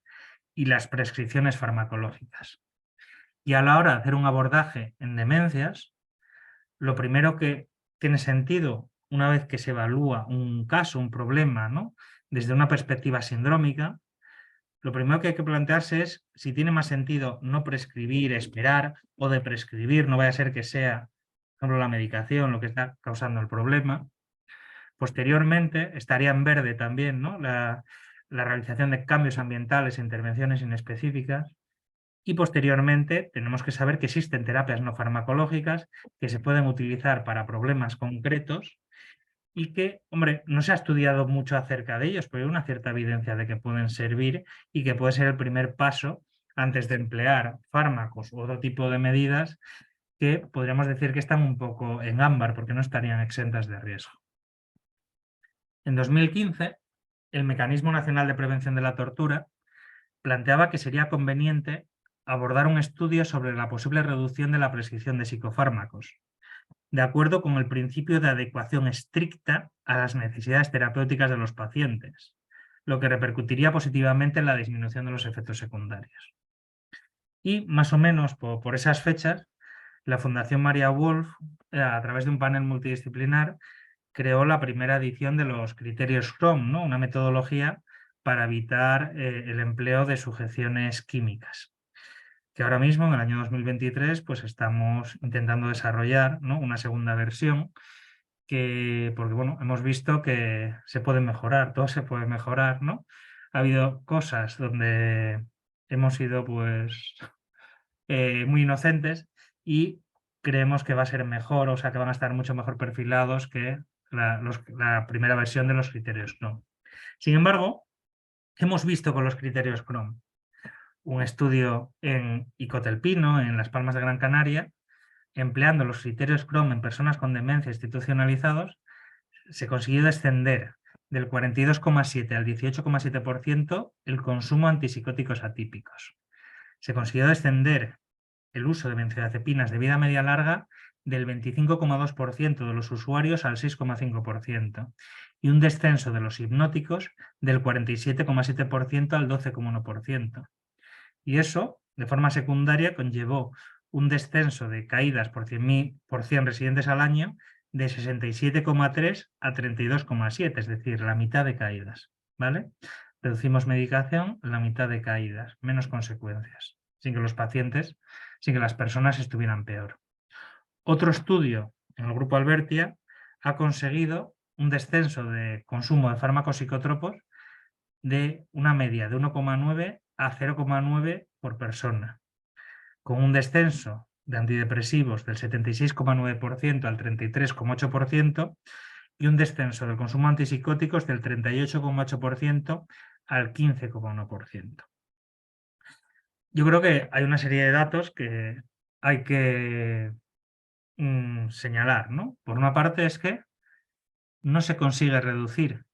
y las prescripciones farmacológicas. Y a la hora de hacer un abordaje en demencias, lo primero que tiene sentido, una vez que se evalúa un caso, un problema, ¿no?, desde una perspectiva sindrómica, lo primero que hay que plantearse es si tiene más sentido no prescribir, esperar, o de prescribir, no vaya a ser que sea, por ejemplo, la medicación lo que está causando el problema. Posteriormente estaría en verde también, ¿no?, la realización de cambios ambientales e intervenciones inespecíficas. Y posteriormente tenemos que saber que existen terapias no farmacológicas que se pueden utilizar para problemas concretos y que, hombre, no se ha estudiado mucho acerca de ellos, pero hay una cierta evidencia de que pueden servir y que puede ser el primer paso antes de emplear fármacos u otro tipo de medidas que podríamos decir que están un poco en ámbar porque no estarían exentas de riesgo. En 2015, el Mecanismo Nacional de Prevención de la Tortura planteaba que sería conveniente abordar un estudio sobre la posible reducción de la prescripción de psicofármacos, de acuerdo con el principio de adecuación estricta a las necesidades terapéuticas de los pacientes, lo que repercutiría positivamente en la disminución de los efectos secundarios. Y más o menos por esas fechas, la Fundación María Wolf, a través de un panel multidisciplinar, creó la primera edición de los criterios CROM, ¿no?, una metodología para evitar el empleo de sujeciones químicas, que ahora mismo, en el año 2023, pues estamos intentando desarrollar, ¿no?, una segunda versión, porque bueno, hemos visto que se puede mejorar, todo se puede mejorar, ¿no? Ha habido cosas donde hemos sido pues muy inocentes y creemos que va a ser mejor, o sea que van a estar mucho mejor perfilados que la primera versión de los criterios CROM. Sin embargo, ¿qué hemos visto con los criterios CROM? Un estudio en Icotelpino, en Las Palmas de Gran Canaria, empleando los criterios CROM en personas con demencia institucionalizados, se consiguió descender del 42,7 al 18,7% el consumo de antipsicóticos atípicos. Se consiguió descender el uso de benzodiazepinas de vida media larga del 25,2% de los usuarios al 6,5% y un descenso de los hipnóticos del 47,7% al 12,1%. Y eso, de forma secundaria, conllevó un descenso de caídas por 100 residentes al año de 67,3 a 32,7, es decir, la mitad de caídas, ¿vale? Reducimos medicación, la mitad de caídas, menos consecuencias, sin que las personas estuvieran peor. Otro estudio en el grupo Albertia ha conseguido un descenso de consumo de fármacos psicotropos de una media de 1,9 a 0,9 por persona, con un descenso de antidepresivos del 76,9% al 33,8% y un descenso del consumo de antipsicóticos del 38,8% al 15,1%. Yo creo que hay una serie de datos que hay que señalar, ¿no? Por una parte es que no se consigue reducir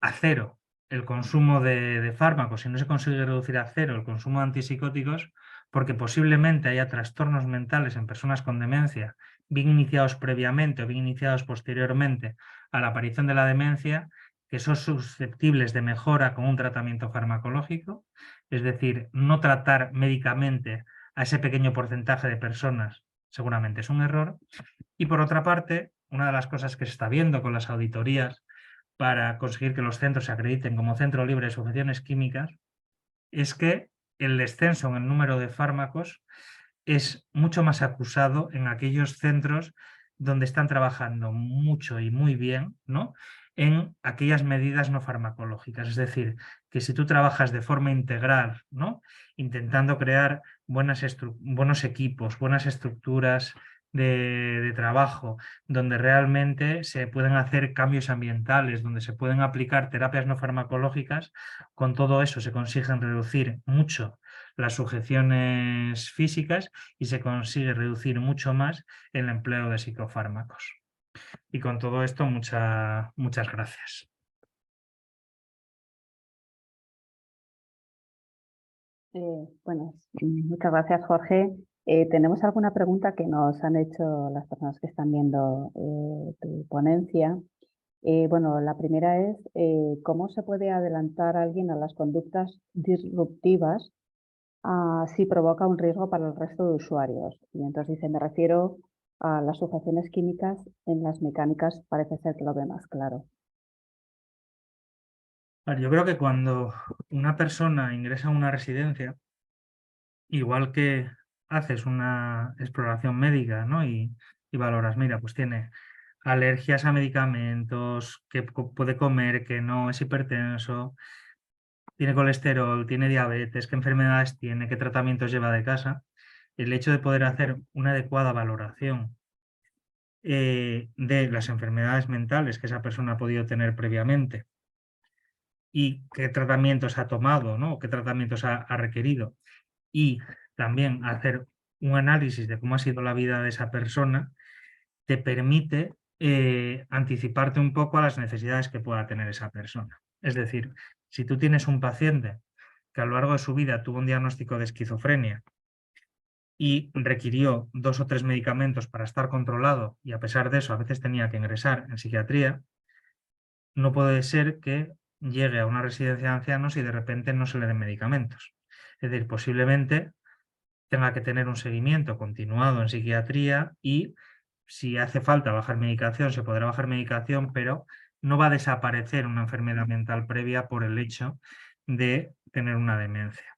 a cero el consumo de fármacos y no se consigue reducir a cero el consumo de antipsicóticos porque posiblemente haya trastornos mentales en personas con demencia, bien iniciados previamente o bien iniciados posteriormente a la aparición de la demencia, que son susceptibles de mejora con un tratamiento farmacológico, es decir, no tratar médicamente a ese pequeño porcentaje de personas seguramente es un error. Y por otra parte, una de las cosas que se está viendo con las auditorías para conseguir que los centros se acrediten como centro libre de sujeciones químicas es que el descenso en el número de fármacos es mucho más acusado en aquellos centros donde están trabajando mucho y muy bien, ¿no?, en aquellas medidas no farmacológicas. Es decir, que si tú trabajas de forma integral, ¿no?, intentando crear buenos equipos, buenas estructuras de trabajo, donde realmente se pueden hacer cambios ambientales, donde se pueden aplicar terapias no farmacológicas, con todo eso se consiguen reducir mucho las sujeciones físicas y se consigue reducir mucho más el empleo de psicofármacos. Y con todo esto, muchas gracias. Bueno, muchas gracias, Jorge. Tenemos alguna pregunta que nos han hecho las personas que están viendo tu ponencia. Bueno, la primera es ¿cómo se puede adelantar a alguien a las conductas disruptivas si provoca un riesgo para el resto de usuarios? Y entonces dice, me refiero a las sujeciones químicas en las mecánicas, parece ser que lo ve más claro. Vale, yo creo que cuando una persona ingresa a una residencia, igual que haces una exploración médica, ¿no? y valoras, mira, pues tiene alergias a medicamentos, que puede comer, que no es hipertenso, tiene colesterol, tiene diabetes, qué enfermedades tiene, qué tratamientos lleva de casa. El hecho de poder hacer una adecuada valoración de las enfermedades mentales que esa persona ha podido tener previamente y qué tratamientos ha tomado, ¿no? Qué tratamientos ha requerido, y también hacer un análisis de cómo ha sido la vida de esa persona, te permite anticiparte un poco a las necesidades que pueda tener esa persona. Es decir, si tú tienes un paciente que a lo largo de su vida tuvo un diagnóstico de esquizofrenia y requirió 2 o 3 medicamentos para estar controlado, y a pesar de eso a veces tenía que ingresar en psiquiatría, no puede ser que llegue a una residencia de ancianos y de repente no se le den medicamentos. Es decir, posiblemente tenga que tener un seguimiento continuado en psiquiatría, y si hace falta bajar medicación, se podrá bajar medicación, pero no va a desaparecer una enfermedad mental previa por el hecho de tener una demencia.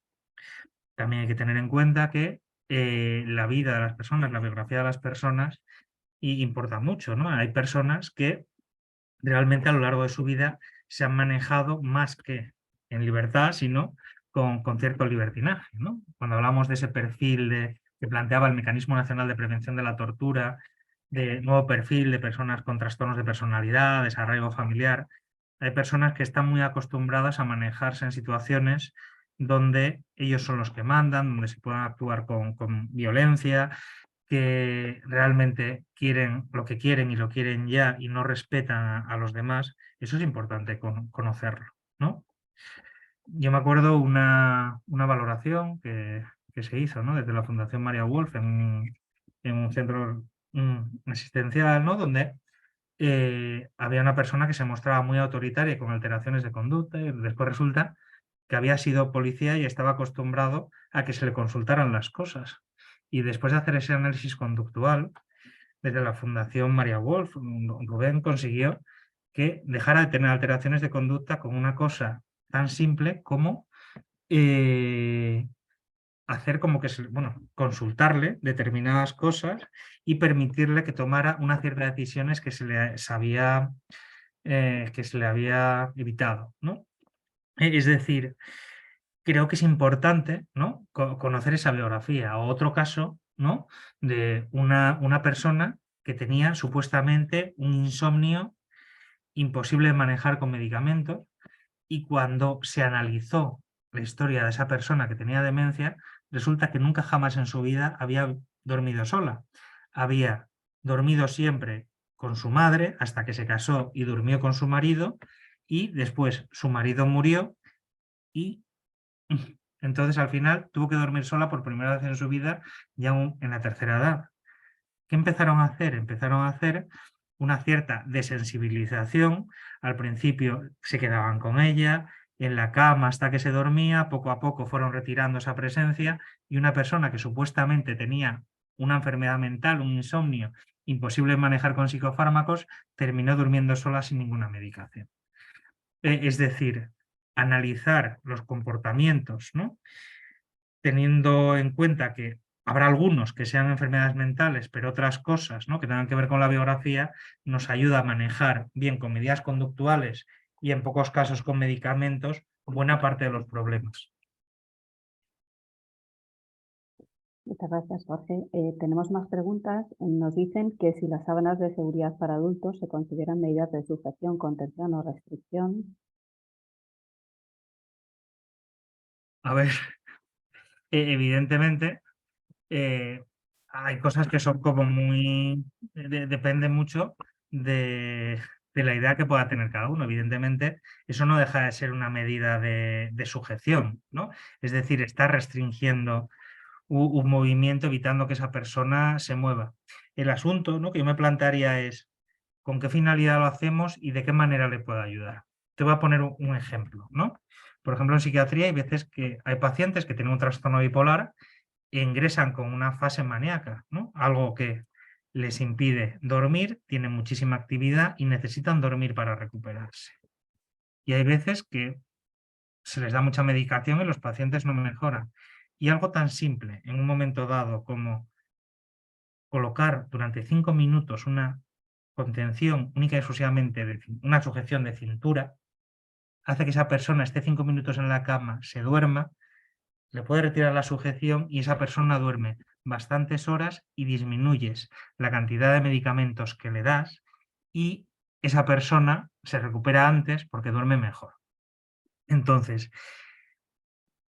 También hay que tener en cuenta que la vida de las personas, la biografía de las personas, importa mucho, ¿no? Hay personas que realmente a lo largo de su vida se han manejado más que en libertad, sino con cierto libertinaje, ¿no? Cuando hablamos de ese perfil que planteaba el Mecanismo Nacional de Prevención de la Tortura, de nuevo perfil de personas con trastornos de personalidad, desarraigo familiar, hay personas que están muy acostumbradas a manejarse en situaciones donde ellos son los que mandan, donde se pueden actuar con violencia, que realmente quieren lo que quieren y lo quieren ya y no respetan a los demás. Eso es importante conocerlo, ¿no? Yo me acuerdo una valoración que se hizo, ¿no? Desde la Fundación María Wolf en un centro asistencial, ¿no? Donde había una persona que se mostraba muy autoritaria y con alteraciones de conducta, y después resulta que había sido policía y estaba acostumbrado a que se le consultaran las cosas. Y después de hacer ese análisis conductual, desde la Fundación María Wolf, Rubén consiguió que dejara de tener alteraciones de conducta con una cosa tan simple como hacer como que, consultarle determinadas cosas y permitirle que tomara unas ciertas decisiones que se le había evitado, ¿no? Es decir, creo que es importante, ¿no? Conocer esa biografía. O otro caso, ¿no? De una persona que tenía supuestamente un insomnio imposible de manejar con medicamentos, y cuando se analizó la historia de esa persona que tenía demencia, resulta que nunca jamás en su vida había dormido sola. Había dormido siempre con su madre hasta que se casó y durmió con su marido, y después su marido murió y entonces al final tuvo que dormir sola por primera vez en su vida, ya en la tercera edad. ¿Qué empezaron a hacer? Empezaron a hacer una cierta desensibilización. Al principio se quedaban con ella en la cama hasta que se dormía, poco a poco fueron retirando esa presencia, y una persona que supuestamente tenía una enfermedad mental, un insomnio imposible de manejar con psicofármacos, terminó durmiendo sola sin ninguna medicación. Es decir, analizar los comportamientos, ¿no? Teniendo en cuenta que habrá algunos que sean enfermedades mentales, pero otras cosas, ¿no? que tengan que ver con la biografía, nos ayuda a manejar bien con medidas conductuales y en pocos casos con medicamentos buena parte de los problemas. Muchas gracias, Jorge. Tenemos más preguntas. Nos dicen que si las sábanas de seguridad para adultos se consideran medidas de sujeción, contención o restricción. A ver, evidentemente hay cosas que son como muy... depende mucho de la idea que pueda tener cada uno. Evidentemente, eso no deja de ser una medida de sujeción, ¿no? Es decir, está restringiendo un movimiento, evitando que esa persona se mueva. El asunto, ¿no? que yo me plantearía es con qué finalidad lo hacemos y de qué manera le puedo ayudar. Te voy a poner un ejemplo, ¿no? Por ejemplo, en psiquiatría hay veces que hay pacientes que tienen un trastorno bipolar e ingresan con una fase maníaca, ¿no? Algo que les impide dormir, tienen muchísima actividad y necesitan dormir para recuperarse. Y hay veces que se les da mucha medicación y los pacientes no mejoran. Y algo tan simple, en un momento dado, como colocar durante 5 minutos una contención única y exclusivamente, una sujeción de cintura, hace que esa persona esté 5 minutos en la cama, se duerma, le puede retirar la sujeción y esa persona duerme bastantes horas y disminuyes la cantidad de medicamentos que le das y esa persona se recupera antes porque duerme mejor. Entonces,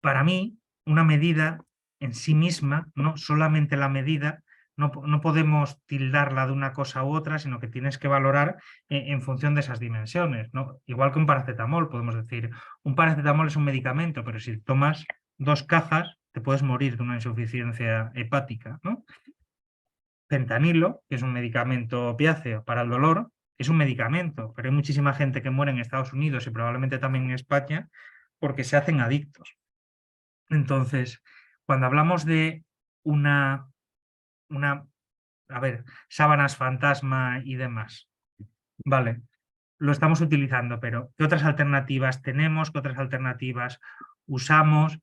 para mí, una medida en sí misma, no solamente la medida, no podemos tildarla de una cosa u otra, sino que tienes que valorar en función de esas dimensiones, ¿no? Igual que un paracetamol, podemos decir, un paracetamol es un medicamento, pero si tomas 2 cajas, te puedes morir de una insuficiencia hepática, ¿no? Fentanilo, que es un medicamento opiáceo para el dolor, es un medicamento, pero hay muchísima gente que muere en Estados Unidos y probablemente también en España porque se hacen adictos. Entonces, cuando hablamos de sábanas fantasma y demás, vale, lo estamos utilizando, pero ¿qué otras alternativas tenemos? ¿Qué otras alternativas usamos?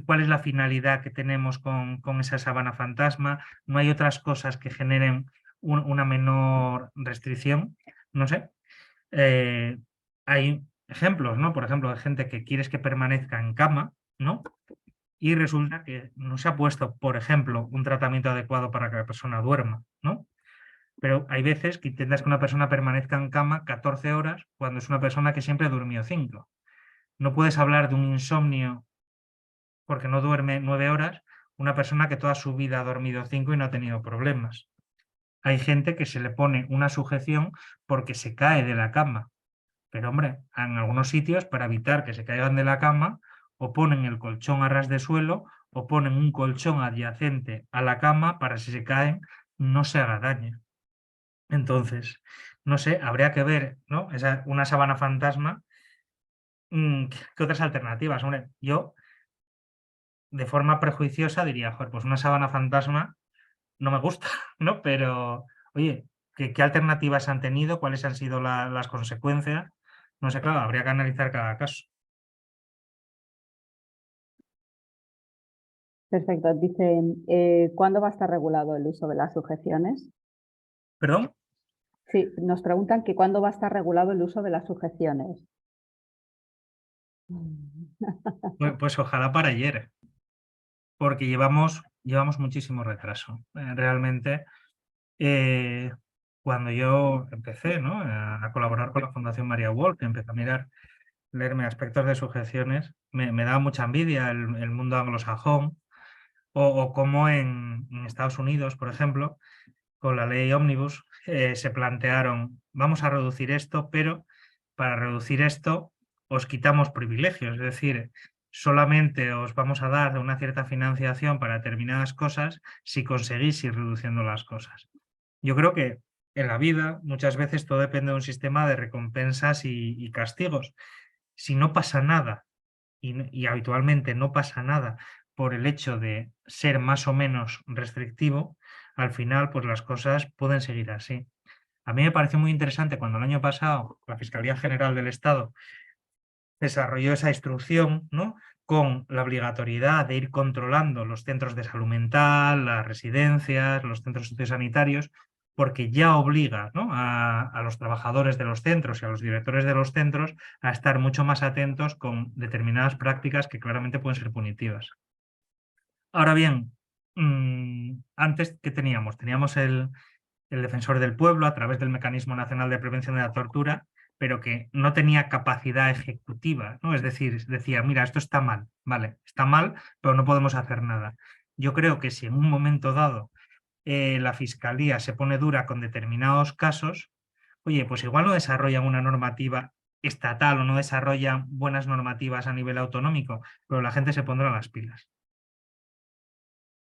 ¿Cuál es la finalidad que tenemos con esa sábana fantasma? ¿No hay otras cosas que generen una menor restricción? No sé. Hay ejemplos, ¿no? Por ejemplo, de gente que quieres que permanezca en cama, ¿no? Y resulta que no se ha puesto, por ejemplo, un tratamiento adecuado para que la persona duerma, ¿no? Pero hay veces que intentas que una persona permanezca en cama 14 horas cuando es una persona que siempre durmió 5. No puedes hablar de un insomnio porque no duerme 9 horas, una persona que toda su vida ha dormido 5 y no ha tenido problemas. Hay gente que se le pone una sujeción porque se cae de la cama. Pero hombre, en algunos sitios, para evitar que se caigan de la cama, o ponen el colchón a ras de suelo o ponen un colchón adyacente a la cama para si se caen no se haga daño. Entonces, no sé, habría que ver, ¿no? Una sábana fantasma, ¿qué otras alternativas? Hombre, yo de forma prejuiciosa diría, joder, pues una sábana fantasma no me gusta, ¿no? Pero, oye, ¿qué alternativas han tenido? ¿Cuáles han sido las consecuencias? No sé, claro, habría que analizar cada caso. Perfecto. Dicen, ¿cuándo va a estar regulado el uso de las sujeciones? ¿Perdón? Sí, nos preguntan que cuándo va a estar regulado el uso de las sujeciones. Pues ojalá para ayer, porque llevamos muchísimo retraso. Realmente, cuando yo empecé, ¿no? a colaborar con la Fundación María Wolf, que empecé a leerme aspectos de sujeciones, me daba mucha envidia el mundo anglosajón, o como en Estados Unidos, por ejemplo, con la ley Omnibus, se plantearon, vamos a reducir esto, pero para reducir esto os quitamos privilegios, es decir, solamente os vamos a dar una cierta financiación para determinadas cosas si conseguís ir reduciendo las cosas. Yo creo que en la vida muchas veces todo depende de un sistema de recompensas y castigos. Si no pasa nada, y habitualmente no pasa nada por el hecho de ser más o menos restrictivo, al final pues las cosas pueden seguir así. A mí me pareció muy interesante cuando el año pasado la Fiscalía General del Estado desarrolló esa instrucción, ¿no? Con la obligatoriedad de ir controlando los centros de salud mental, las residencias, los centros sociosanitarios, porque ya obliga, ¿no? a los trabajadores de los centros y a los directores de los centros a estar mucho más atentos con determinadas prácticas que claramente pueden ser punitivas. Ahora bien, antes, ¿qué teníamos? Teníamos el defensor del pueblo a través del Mecanismo Nacional de Prevención de la Tortura, pero que no tenía capacidad ejecutiva, ¿no? Es decir, decía, mira, esto está mal, vale, está mal, pero no podemos hacer nada. Yo creo que si en un momento dado la Fiscalía se pone dura con determinados casos, oye, pues igual no desarrollan una normativa estatal o no desarrollan buenas normativas a nivel autonómico, pero la gente se pondrá las pilas.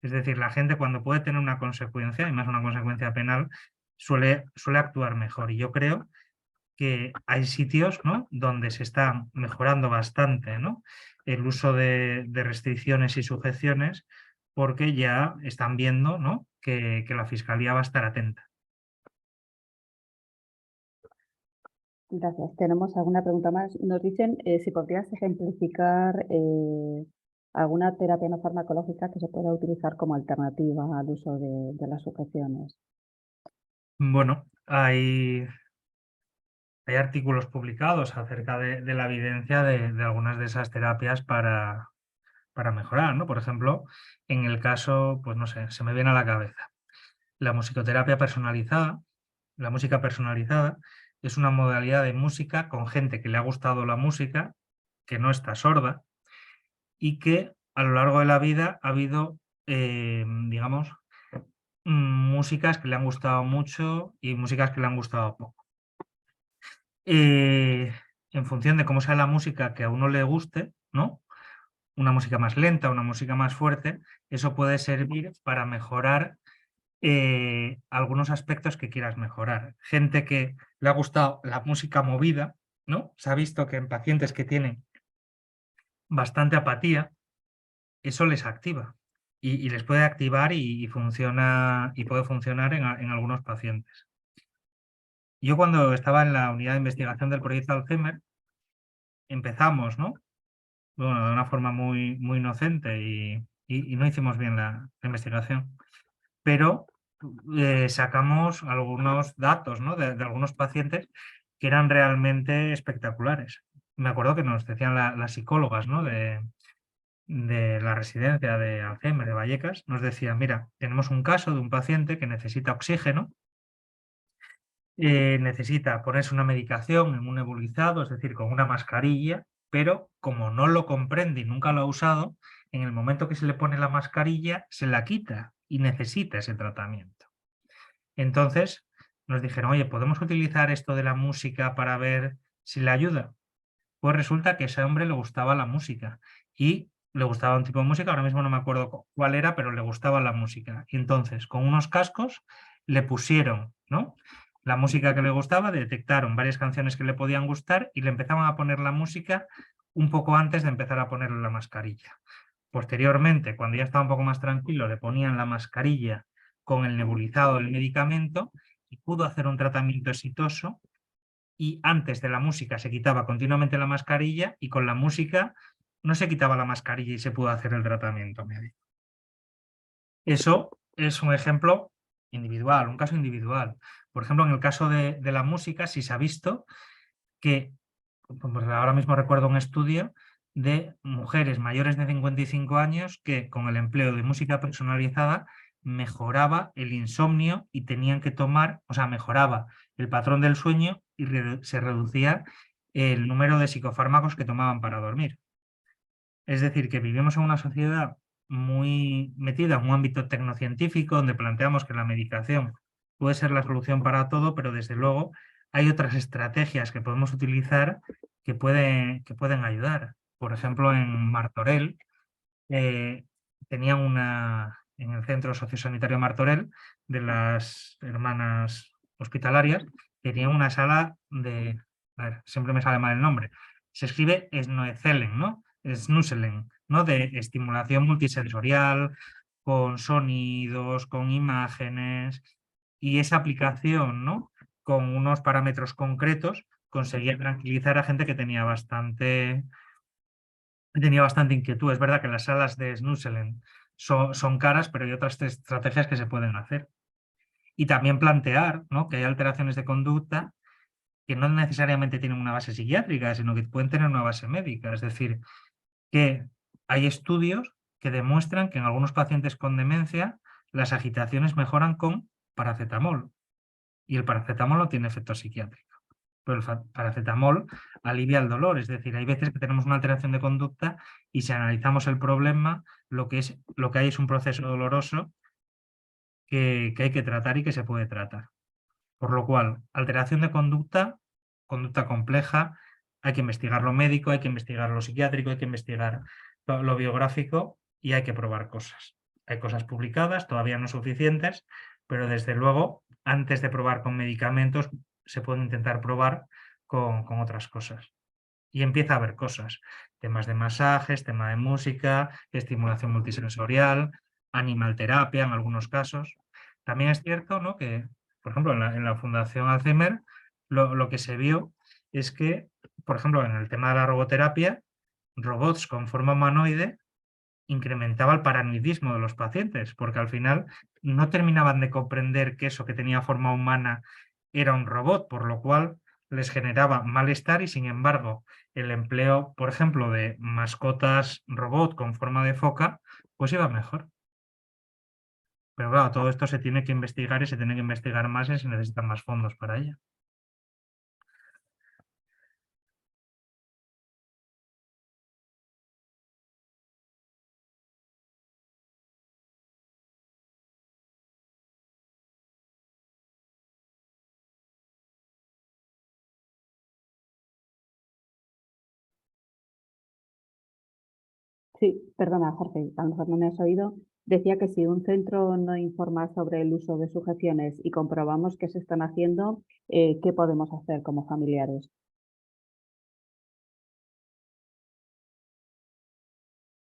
Es decir, la gente cuando puede tener una consecuencia, y más una consecuencia penal, suele actuar mejor. Y yo creo que hay sitios, ¿no?, donde se está mejorando bastante, ¿no?, el uso de restricciones y sujeciones, porque ya están viendo, ¿no?, que la Fiscalía va a estar atenta. Gracias. Tenemos alguna pregunta más. Nos dicen si podrías ejemplificar alguna terapia no farmacológica que se pueda utilizar como alternativa al uso de las sujeciones. Bueno, hay artículos publicados acerca de la evidencia de algunas de esas terapias para mejorar, ¿no? Por ejemplo, en el caso, pues no sé, se me viene a la cabeza, la musicoterapia personalizada. La música personalizada es una modalidad de música con gente que le ha gustado la música, que no está sorda y que a lo largo de la vida ha habido, digamos, músicas que le han gustado mucho y músicas que le han gustado poco. En función de cómo sea la música que a uno le guste, ¿no?, una música más lenta, una música más fuerte, eso puede servir para mejorar algunos aspectos que quieras mejorar. Gente que le ha gustado la música movida, ¿no? Se ha visto que en pacientes que tienen bastante apatía, eso les activa y les puede activar y funciona, y puede funcionar en algunos pacientes. Yo cuando estaba en la unidad de investigación del proyecto Alzheimer, empezamos, ¿no?, bueno, de una forma muy inocente y no hicimos bien la investigación, pero sacamos algunos datos, ¿no?, de algunos pacientes que eran realmente espectaculares. Me acuerdo que nos decían las psicólogas, ¿no?, de la residencia de Alzheimer de Vallecas, nos decían, mira, tenemos un caso de un paciente que necesita oxígeno, necesita ponerse una medicación en un nebulizado, es decir, con una mascarilla, pero como no lo comprende y nunca lo ha usado, en el momento que se le pone la mascarilla, se la quita y necesita ese tratamiento. Entonces nos dijeron, oye, ¿podemos utilizar esto de la música para ver si le ayuda? Pues resulta que a ese hombre le gustaba la música y le gustaba un tipo de música, ahora mismo no me acuerdo cuál era, pero le gustaba la música. Y entonces, con unos cascos, le pusieron, ¿no?, la música que le gustaba, detectaron varias canciones que le podían gustar y le empezaban a poner la música un poco antes de empezar a ponerle la mascarilla. Posteriormente, cuando ya estaba un poco más tranquilo, le ponían la mascarilla con el nebulizado del medicamento y pudo hacer un tratamiento exitoso. Y antes de la música se quitaba continuamente la mascarilla y con la música no se quitaba la mascarilla y se pudo hacer el tratamiento médico. Eso es un ejemplo individual, un caso individual. Por ejemplo, en el caso de la música, sí se ha visto que, pues ahora mismo recuerdo un estudio de mujeres mayores de 55 años que con el empleo de música personalizada mejoraba el insomnio y tenían que tomar, o sea, mejoraba el patrón del sueño y se reducía el número de psicofármacos que tomaban para dormir. Es decir, que vivimos en una sociedad muy metida en un ámbito tecnocientífico donde planteamos que la medicación puede ser la solución para todo, pero desde luego hay otras estrategias que podemos utilizar que pueden ayudar. Por ejemplo, en Martorell, tenían en el Centro Sociosanitario Martorell, de las Hermanas Hospitalarias, tenían una sala de, a ver, siempre me sale mal el nombre, se escribe Snoezelen, ¿no?, Snuselen, ¿no?, de estimulación multisensorial, con sonidos, con imágenes, y esa aplicación, ¿no?, con unos parámetros concretos, conseguía tranquilizar a gente que tenía bastante inquietud. Es verdad que las salas de Snuselen son caras, pero hay otras estrategias que se pueden hacer. Y también plantear, ¿no?, que hay alteraciones de conducta que no necesariamente tienen una base psiquiátrica, sino que pueden tener una base médica. Es decir, que hay estudios que demuestran que en algunos pacientes con demencia las agitaciones mejoran con paracetamol y el paracetamol no tiene efecto psiquiátrico, pero el paracetamol alivia el dolor. Es decir, hay veces que tenemos una alteración de conducta y si analizamos el problema, lo que hay es un proceso doloroso que hay que tratar y que se puede tratar. Por lo cual, alteración de conducta compleja, hay que investigar lo médico, hay que investigar lo psiquiátrico, hay que investigar lo biográfico y hay que probar cosas. Hay cosas publicadas, todavía no suficientes, pero desde luego antes de probar con medicamentos, se pueden intentar probar con otras cosas. Y empieza a haber cosas, temas de masajes, tema de música, estimulación multisensorial, animal terapia en algunos casos. También es cierto, ¿no?, que, por ejemplo, en la Fundación Alzheimer, lo que se vio es que, por ejemplo, en el tema de la roboterapia, robots con forma humanoide incrementaba el paranoidismo de los pacientes, porque al final no terminaban de comprender que eso que tenía forma humana era un robot, por lo cual les generaba malestar y, sin embargo, el empleo, por ejemplo, de mascotas robot con forma de foca, pues iba mejor. Pero claro, todo esto se tiene que investigar y se tiene que investigar más y se necesitan más fondos para ello. Sí, perdona, Jorge, a lo mejor no me has oído. Decía que si un centro no informa sobre el uso de sujeciones y comprobamos que se están haciendo, ¿qué podemos hacer como familiares?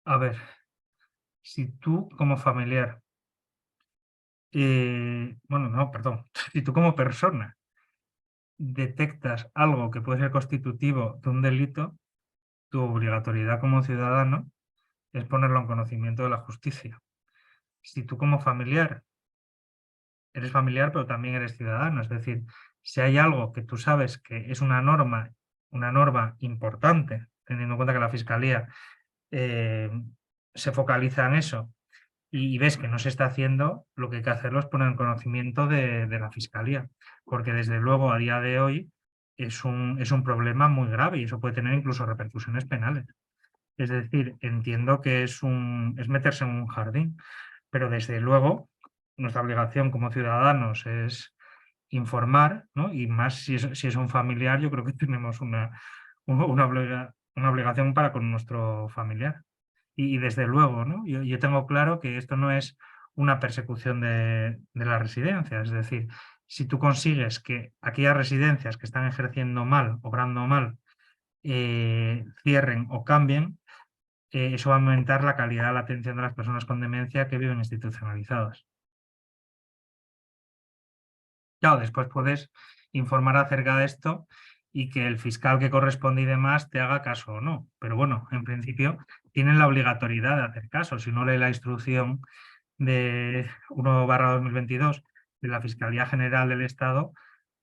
A ver, si tú como familiar, bueno, no, perdón, si tú como persona detectas algo que puede ser constitutivo de un delito, tu obligatoriedad como ciudadano es ponerlo en conocimiento de la justicia. Si tú como familiar eres familiar, pero también eres ciudadano, es decir, si hay algo que tú sabes que es una norma importante, teniendo en cuenta que la Fiscalía se focaliza en eso, y ves que no se está haciendo, lo que hay que hacerlo es poner en conocimiento de la Fiscalía, porque desde luego a día de hoy es un problema muy grave y eso puede tener incluso repercusiones penales. Es decir, entiendo que es meterse en un jardín, pero desde luego nuestra obligación como ciudadanos es informar, ¿no? Y más si es un familiar, yo creo que tenemos una obligación para con nuestro familiar. Y desde luego, ¿no? Yo tengo claro que esto no es una persecución de la residencia, es decir, si tú consigues que aquellas residencias que están ejerciendo mal, obrando mal, cierren o cambien, eso va a aumentar la calidad de la atención de las personas con demencia que viven institucionalizadas. Claro, después puedes informar acerca de esto y que el fiscal que corresponde y demás te haga caso o no. Pero bueno, en principio tienen la obligatoriedad de hacer caso. Si no lee la instrucción de 1/2022 de la Fiscalía General del Estado,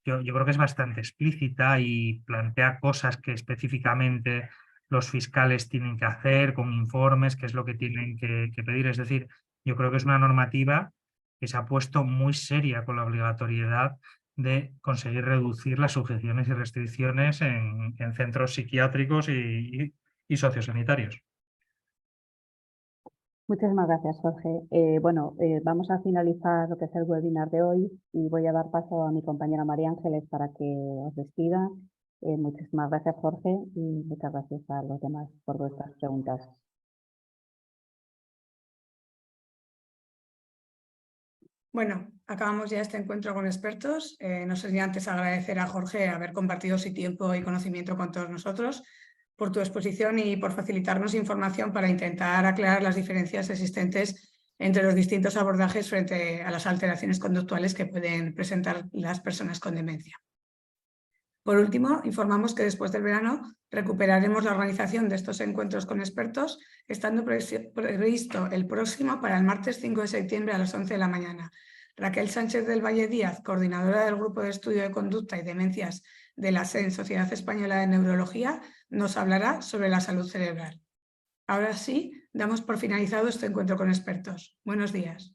yo creo que es bastante explícita y plantea cosas que específicamente los fiscales tienen que hacer con informes, qué es lo que tienen que pedir. Es decir, yo creo que es una normativa que se ha puesto muy seria con la obligatoriedad de conseguir reducir las sujeciones y restricciones en centros psiquiátricos y sociosanitarios. Muchísimas gracias, Jorge. Vamos a finalizar lo que es el webinar de hoy y voy a dar paso a mi compañera María Ángeles para que os despida. Muchísimas gracias, Jorge, y muchas gracias a los demás por vuestras preguntas. Bueno, acabamos ya este encuentro con expertos. No sé si antes agradecer a Jorge haber compartido su tiempo y conocimiento con todos nosotros, por tu exposición y por facilitarnos información para intentar aclarar las diferencias existentes entre los distintos abordajes frente a las alteraciones conductuales que pueden presentar las personas con demencia. Por último, informamos que después del verano recuperaremos la organización de estos encuentros con expertos, estando previsto el próximo para el martes 5 de septiembre a las 11 de la mañana. Raquel Sánchez del Valle Díaz, coordinadora del Grupo de Estudio de Conducta y Demencias de la SEN, Sociedad Española de Neurología, nos hablará sobre la salud cerebral. Ahora sí, damos por finalizado este encuentro con expertos. Buenos días.